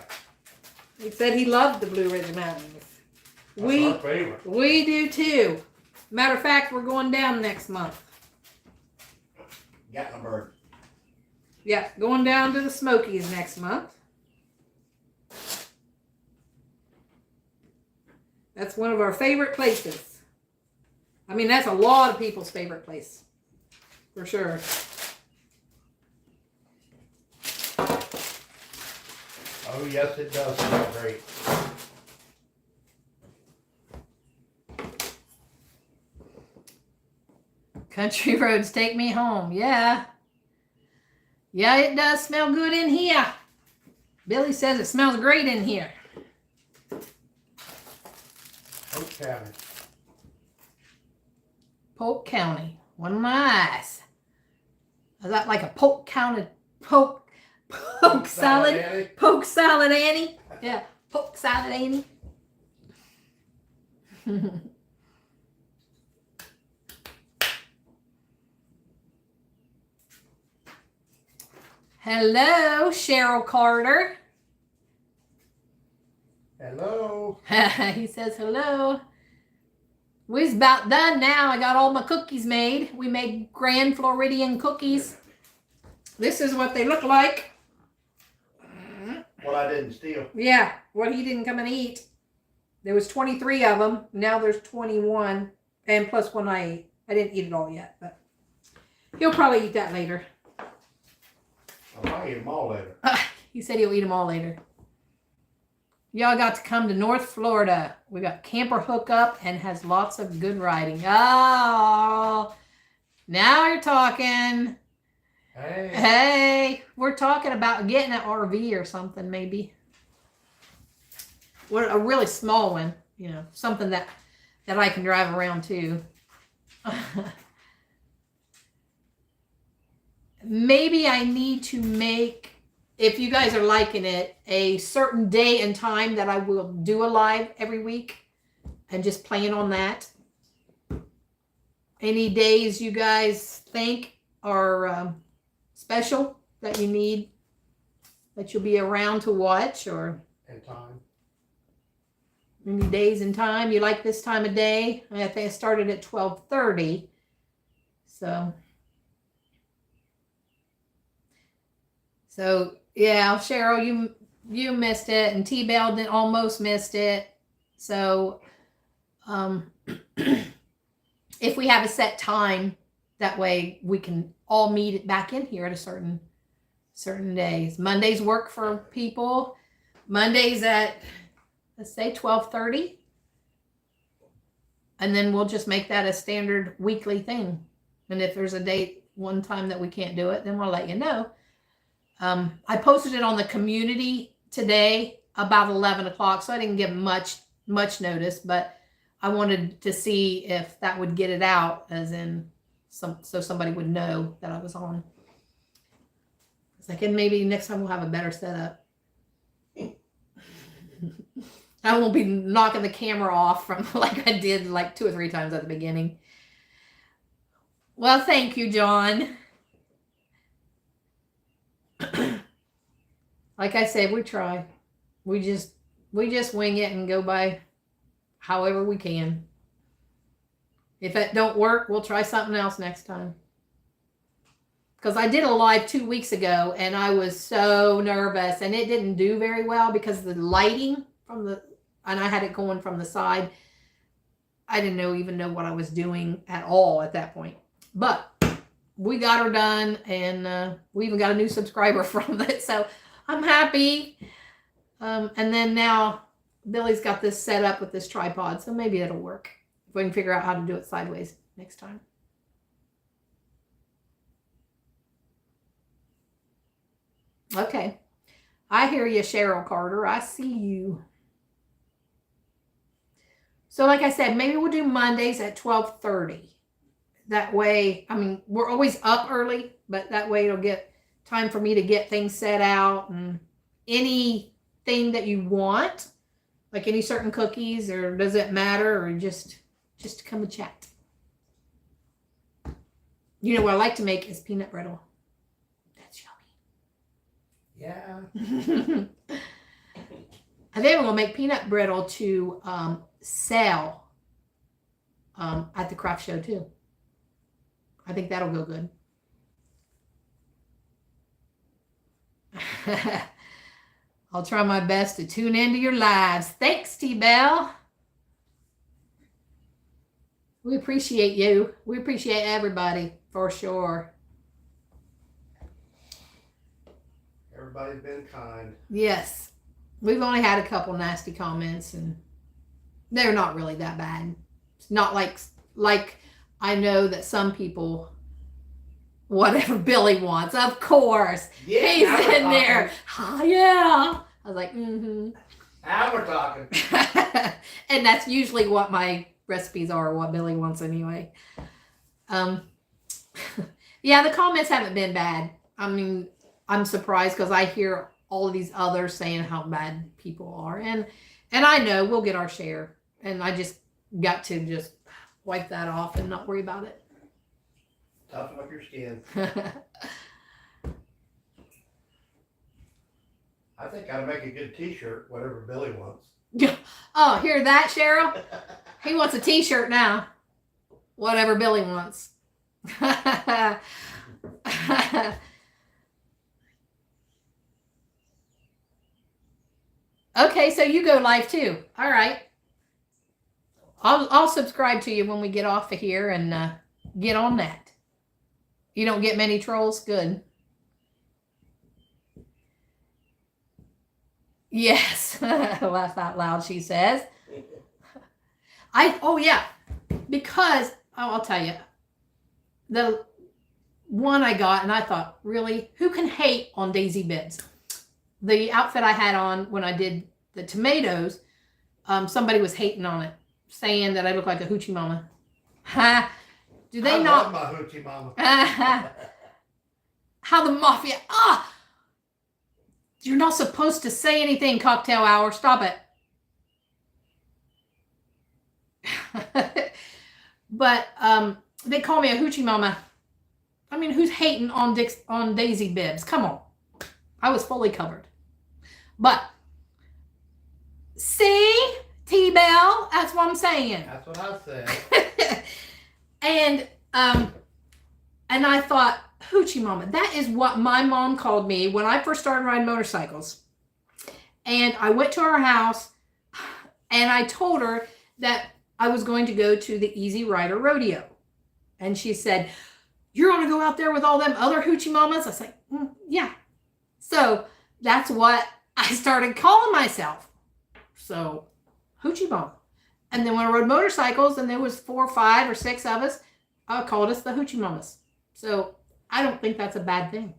He said he loved the Blue Ridge Mountains. That's our favorite. We do too. Matter of fact, we're going down next month. Gatlinburg. Yeah, going down to the Smokies next month. That's one of our favorite places. mean, that's a lot of people's favorite place. For sure. Oh, yes, it does smell great. Country roads take me home. Yeah. Yeah, it does smell good in here. Billy says it smells great in here. Polk County. Polk County. What nice. Is that like a Polk County poke salad? Annie. Poke salad Annie? Yeah, poke salad Annie. Hello, Cheryl Carter. Hello. He says hello. We's about done now. I got all my cookies made. We made Grand Floridian cookies. This is what they look like. What I didn't steal. Yeah, what he didn't come and eat. There was 23 of them. Now there's 21. And plus one I ate. I didn't eat it all yet, but he'll probably eat that later. I might eat them all later. He said he'll eat them all later. Y'all got to come to North Florida. We got camper hookup and has lots of good riding. Oh, now you're talking. Hey. Hey, we're talking about getting an RV or something, maybe. What, a really small one, you know, something that I can drive around too. Maybe I need to make, if you guys are liking it, a certain day and time that I will do a live every week and just plan on that. Any days you guys think are special that you need, that you'll be around to watch, or And time. any days and time you like this time of day? I think I started at 12:30, so yeah, Cheryl, you missed it, and T-Bell almost missed it. So if we have a set time, that way we can all meet back in here at a certain days. Mondays work for people. Mondays at, let's say, 12:30. And then we'll just make that a standard weekly thing. And if there's a date, one time that we can't do it, then we'll let you know. I posted it on the community today about 11 o'clock, so I didn't give much notice, but I wanted to see if that would get it out, as in so somebody would know that I was on. It's like, and maybe next time we'll have a better setup. I won't be knocking the camera off from like I did like 2 or 3 times at the beginning. Well, thank you, John. Like I said, we try. We just wing it and go by however we can. If it don't work, we'll try something else next time. Because I did a live 2 weeks ago and I was so nervous, and it didn't do very well because the lighting and I had it going from the side. I didn't even know what I was doing at all at that point. But we got her done, and we even got a new subscriber from it. So I'm happy. And then now Billy's got this set up with this tripod, so maybe it'll work. If we can figure out how to do it sideways next time. Okay. I hear you, Cheryl Carter. I see you. So like I said, maybe we'll do Mondays at 12:30. That way, I mean, we're always up early, but that way it'll get time for me to get things set out, and anything that you want, like any certain cookies, or does it matter, or just come and chat. You know what I like to make is peanut brittle. That's Yeah. yummy. I think I'm gonna make peanut brittle to sell at the craft show too. I think that'll go good. I'll try my best to tune into your lives. Thanks, T-Bell. We appreciate you. We appreciate everybody for sure. Everybody's been kind. Yes. We've only had a couple nasty comments and they're not really that bad. It's not like I know that some people, whatever Billy wants, of course. Yeah, He's now we're in there. Oh, yeah. I was like, mm-hmm. Now we're talking. And that's usually what my recipes are, what Billy wants anyway. Yeah, the comments haven't been bad. I mean, I'm surprised because I hear all of these others saying how bad people are. And I know we'll get our share. And I just got to just wipe that off and not worry about it. Toughen up your skin. I think I'd make a good t-shirt, whatever Billy wants. Oh, hear that, Cheryl? He wants a t-shirt now. Whatever Billy wants. Okay, so you go live too. All right. I'll subscribe to you when we get off of here and get on that. You don't get many trolls? Good. Yes. Laugh out loud, she says. Oh yeah. Because, I'll tell you. The one I got, and I thought, really? Who can hate on Daisy Bibs? The outfit I had on when I did the tomatoes, somebody was hating on it, saying that I look like a hoochie mama. Ha! Do they not? I love my hoochie mama. How the mafia? Ah! You're not supposed to say anything, cocktail hour. Stop it. But they call me a hoochie mama. I mean, who's hating on Daisy Bibs? Come on. I was fully covered. But see, T-Bell, that's what I'm saying. That's what I said. And I thought, hoochie mama, that is what my mom called me when I first started riding motorcycles. And I went to her house and I told her that I was going to go to the Easy Rider Rodeo. And she said, you're going to go out there with all them other hoochie mamas? I was like, yeah. So that's what I started calling myself. So, hoochie mama. And then when I rode motorcycles and there was 4 or 5 or 6 of us, I called us the hoochie mamas. So I don't think that's a bad thing.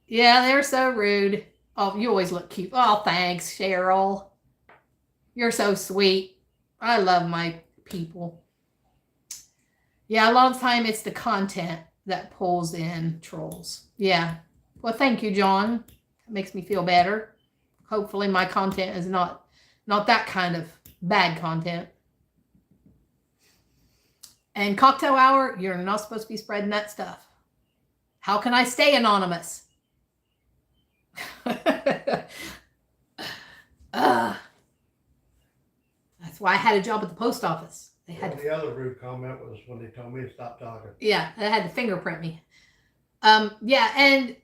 Yeah, they're so rude. Oh, you always look cute. Oh, thanks, Cheryl. You're so sweet. I love my people. Yeah, a lot of the time it's the content that pulls in trolls. Yeah. Well, thank you, John. It makes me feel better. Hopefully my content is not that kind of bad content. And cocktail hour, you're not supposed to be spreading that stuff. How can I stay anonymous? That's why I had a job at the post office. They had The other rude comment was when they told me to stop talking. Yeah, they had to fingerprint me. Yeah, and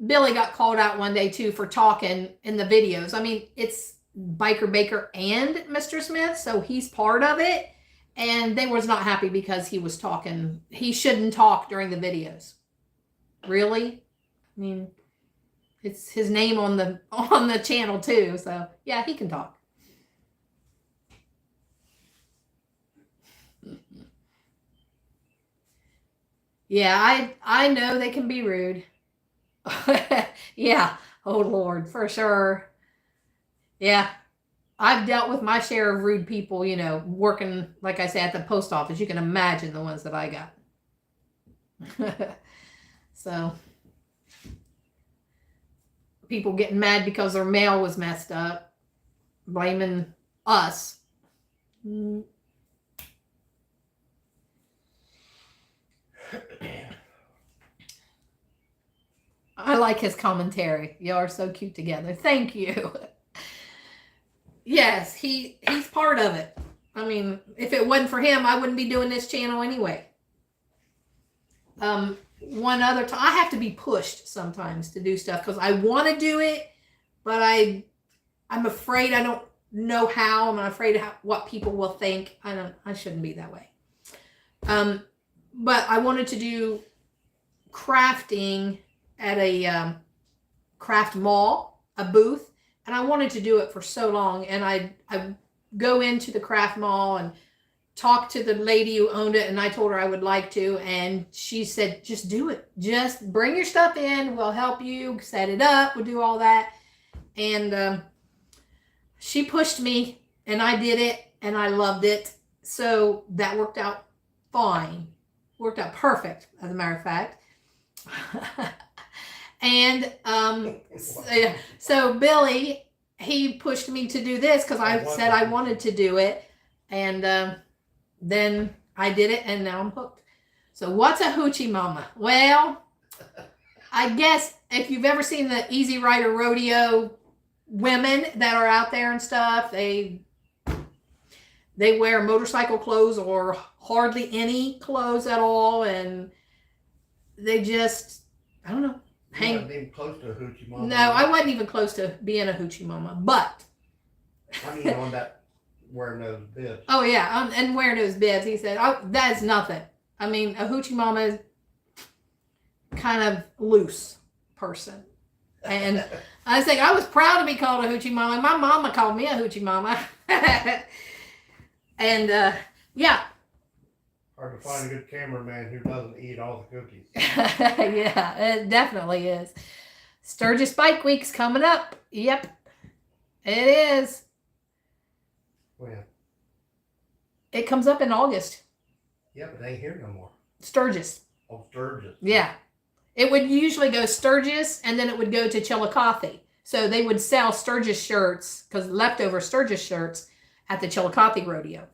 Billy got called out one day too for talking in the videos. I mean, it's Biker Baker and Mr. Smith, so he's part of it. And they was not happy because he was talking. He shouldn't talk during the videos. Really? I mean, it's his name on the channel too. So yeah, he can talk. Yeah, I know they can be rude. Yeah. Oh Lord, for sure. Yeah. I've dealt with my share of rude people, you know, working, like I said, at the post office. You can imagine the ones that I got. So, people getting mad because their mail was messed up, blaming us. I like his commentary. Y'all are so cute together. Thank you. Yes, he's part of it. I mean, if it wasn't for him, I wouldn't be doing this channel anyway. One other time, I have to be pushed sometimes to do stuff because I want to do it, but I'm afraid I don't know how. I'm afraid of what people will think. I shouldn't be that way. But I wanted to do crafting at a craft mall, a booth, and I wanted to do it for so long. And I go into the craft mall and talk to the lady who owned it, and I told her I would like to, and she said, just do it. Just bring your stuff in. We'll help you set it up. We'll do all that. And she pushed me, and I did it, and I loved it. So that worked out fine. Worked out perfect, as a matter of fact. And so Billy, he pushed me to do this because I said I wanted to do it. And then I did it, and now I'm hooked. So what's a hoochie mama? Well, I guess if you've ever seen the Easy Rider Rodeo women that are out there and stuff, they wear motorcycle clothes or hardly any clothes at all, and they just, I don't know, You weren't even close to a hoochie mama. No, I wasn't even close to being a hoochie mama, but I mean, on that wearing those bibs. Oh yeah, and wearing those bibs. He said, "Oh, that's nothing." I mean, a hoochie mama is kind of loose person, and I think I was proud to be called a hoochie mama. My mama called me a hoochie mama, and yeah. Hard to find a good cameraman who doesn't eat all the cookies. Yeah, it definitely is. Sturgis Bike Week's coming up. Yep, it is. When? It comes up in August. Yeah, but they ain't here no more. Sturgis. Oh, Sturgis. Yeah. It would usually go Sturgis, and then it would go to Chillicothe. So they would sell Sturgis shirts, because leftover Sturgis shirts, at the Chillicothe Rodeo.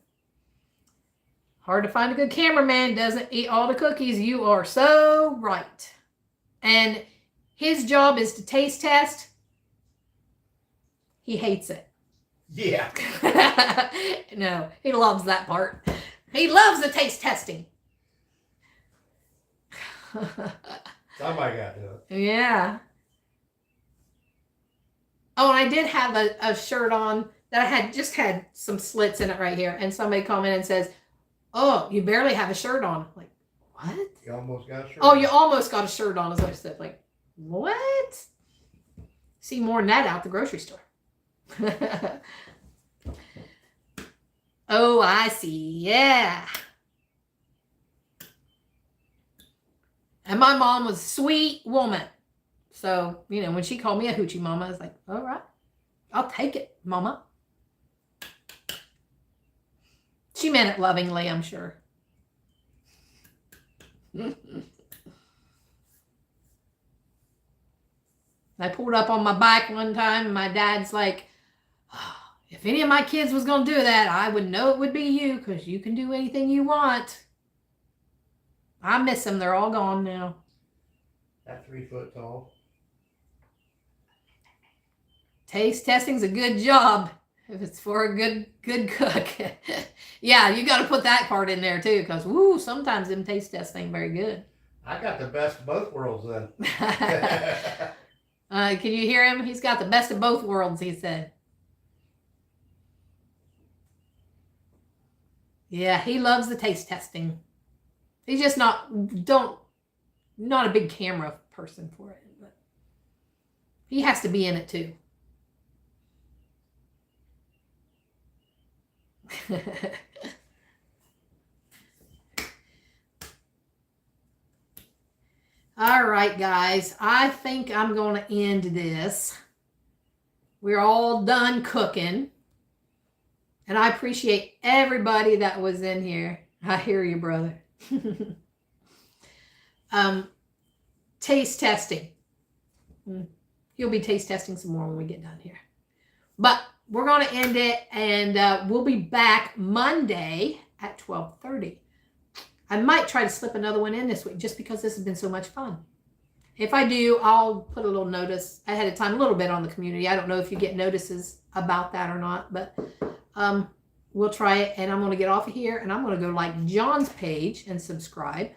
Hard to find a good cameraman, doesn't eat all the cookies. You are so right. And his job is to taste test. He hates it. Yeah. No, he loves that part. He loves the taste testing. Somebody got to it. Yeah. Oh, and I did have a shirt on that I had just had some slits in it right here. And somebody commented and says, "Oh, you barely have a shirt on." I'm like, what? You almost got a shirt. Oh, you almost got a shirt on, is what I said. Like, what? See more than that out the grocery store. Oh, I see. Yeah. And my mom was a sweet woman. So, you know, when she called me a hoochie mama, I was like, all right, I'll take it, mama. She meant it lovingly, I'm sure. I pulled up on my bike one time, and my dad's like, oh, if any of my kids was going to do that, I would know it would be you, because you can do anything you want. I miss them. They're all gone now. That 3 foot tall. Taste testing's a good job if it's for a good cook. Yeah, you got to put that part in there too, because woo, sometimes them taste tests ain't very good. I got the best of both worlds then. Can you hear him? He's got the best of both worlds, he said. Yeah, he loves the taste testing. He's just not a big camera person for it, but he has to be in it too. All right, guys, I think I'm going to end this. We're all done cooking. And I appreciate everybody that was in here. I hear you, brother. Taste testing. You'll be taste testing some more when we get done here. But we're going to end it, and we'll be back Monday at 12:30. I might try to slip another one in this week just because this has been so much fun. If I do, I'll put a little notice ahead of time, a little bit on the community. I don't know if you get notices about that or not, but we'll try it. And I'm going to get off of here, and I'm going to go like John's page and subscribe.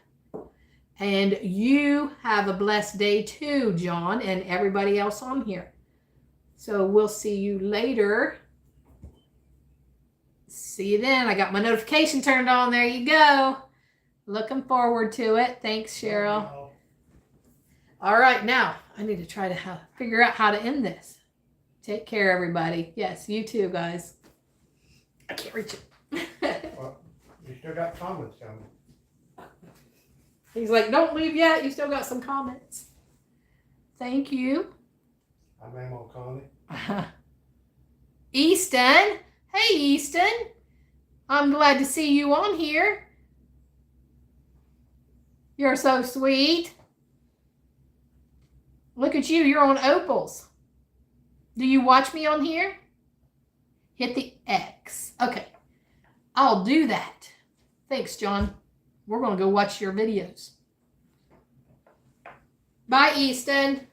And you have a blessed day too, John, and everybody else on here. So we'll see you later. See you then. I got my notification turned on. There you go. Looking forward to it. Thanks, Cheryl. All right, now I need to try to figure out how to end this. Take care, everybody. Yes, you too, guys. I can't reach it. Well, you still got comments coming. He's like, don't leave yet. You still got some comments. Thank you. I name on Connie. Easton. Hey, Easton. I'm glad to see you on here. You're so sweet. Look at you. You're on Opals. Do you watch me on here? Hit the X. Okay. I'll do that. Thanks, John. We're going to go watch your videos. Bye, Easton.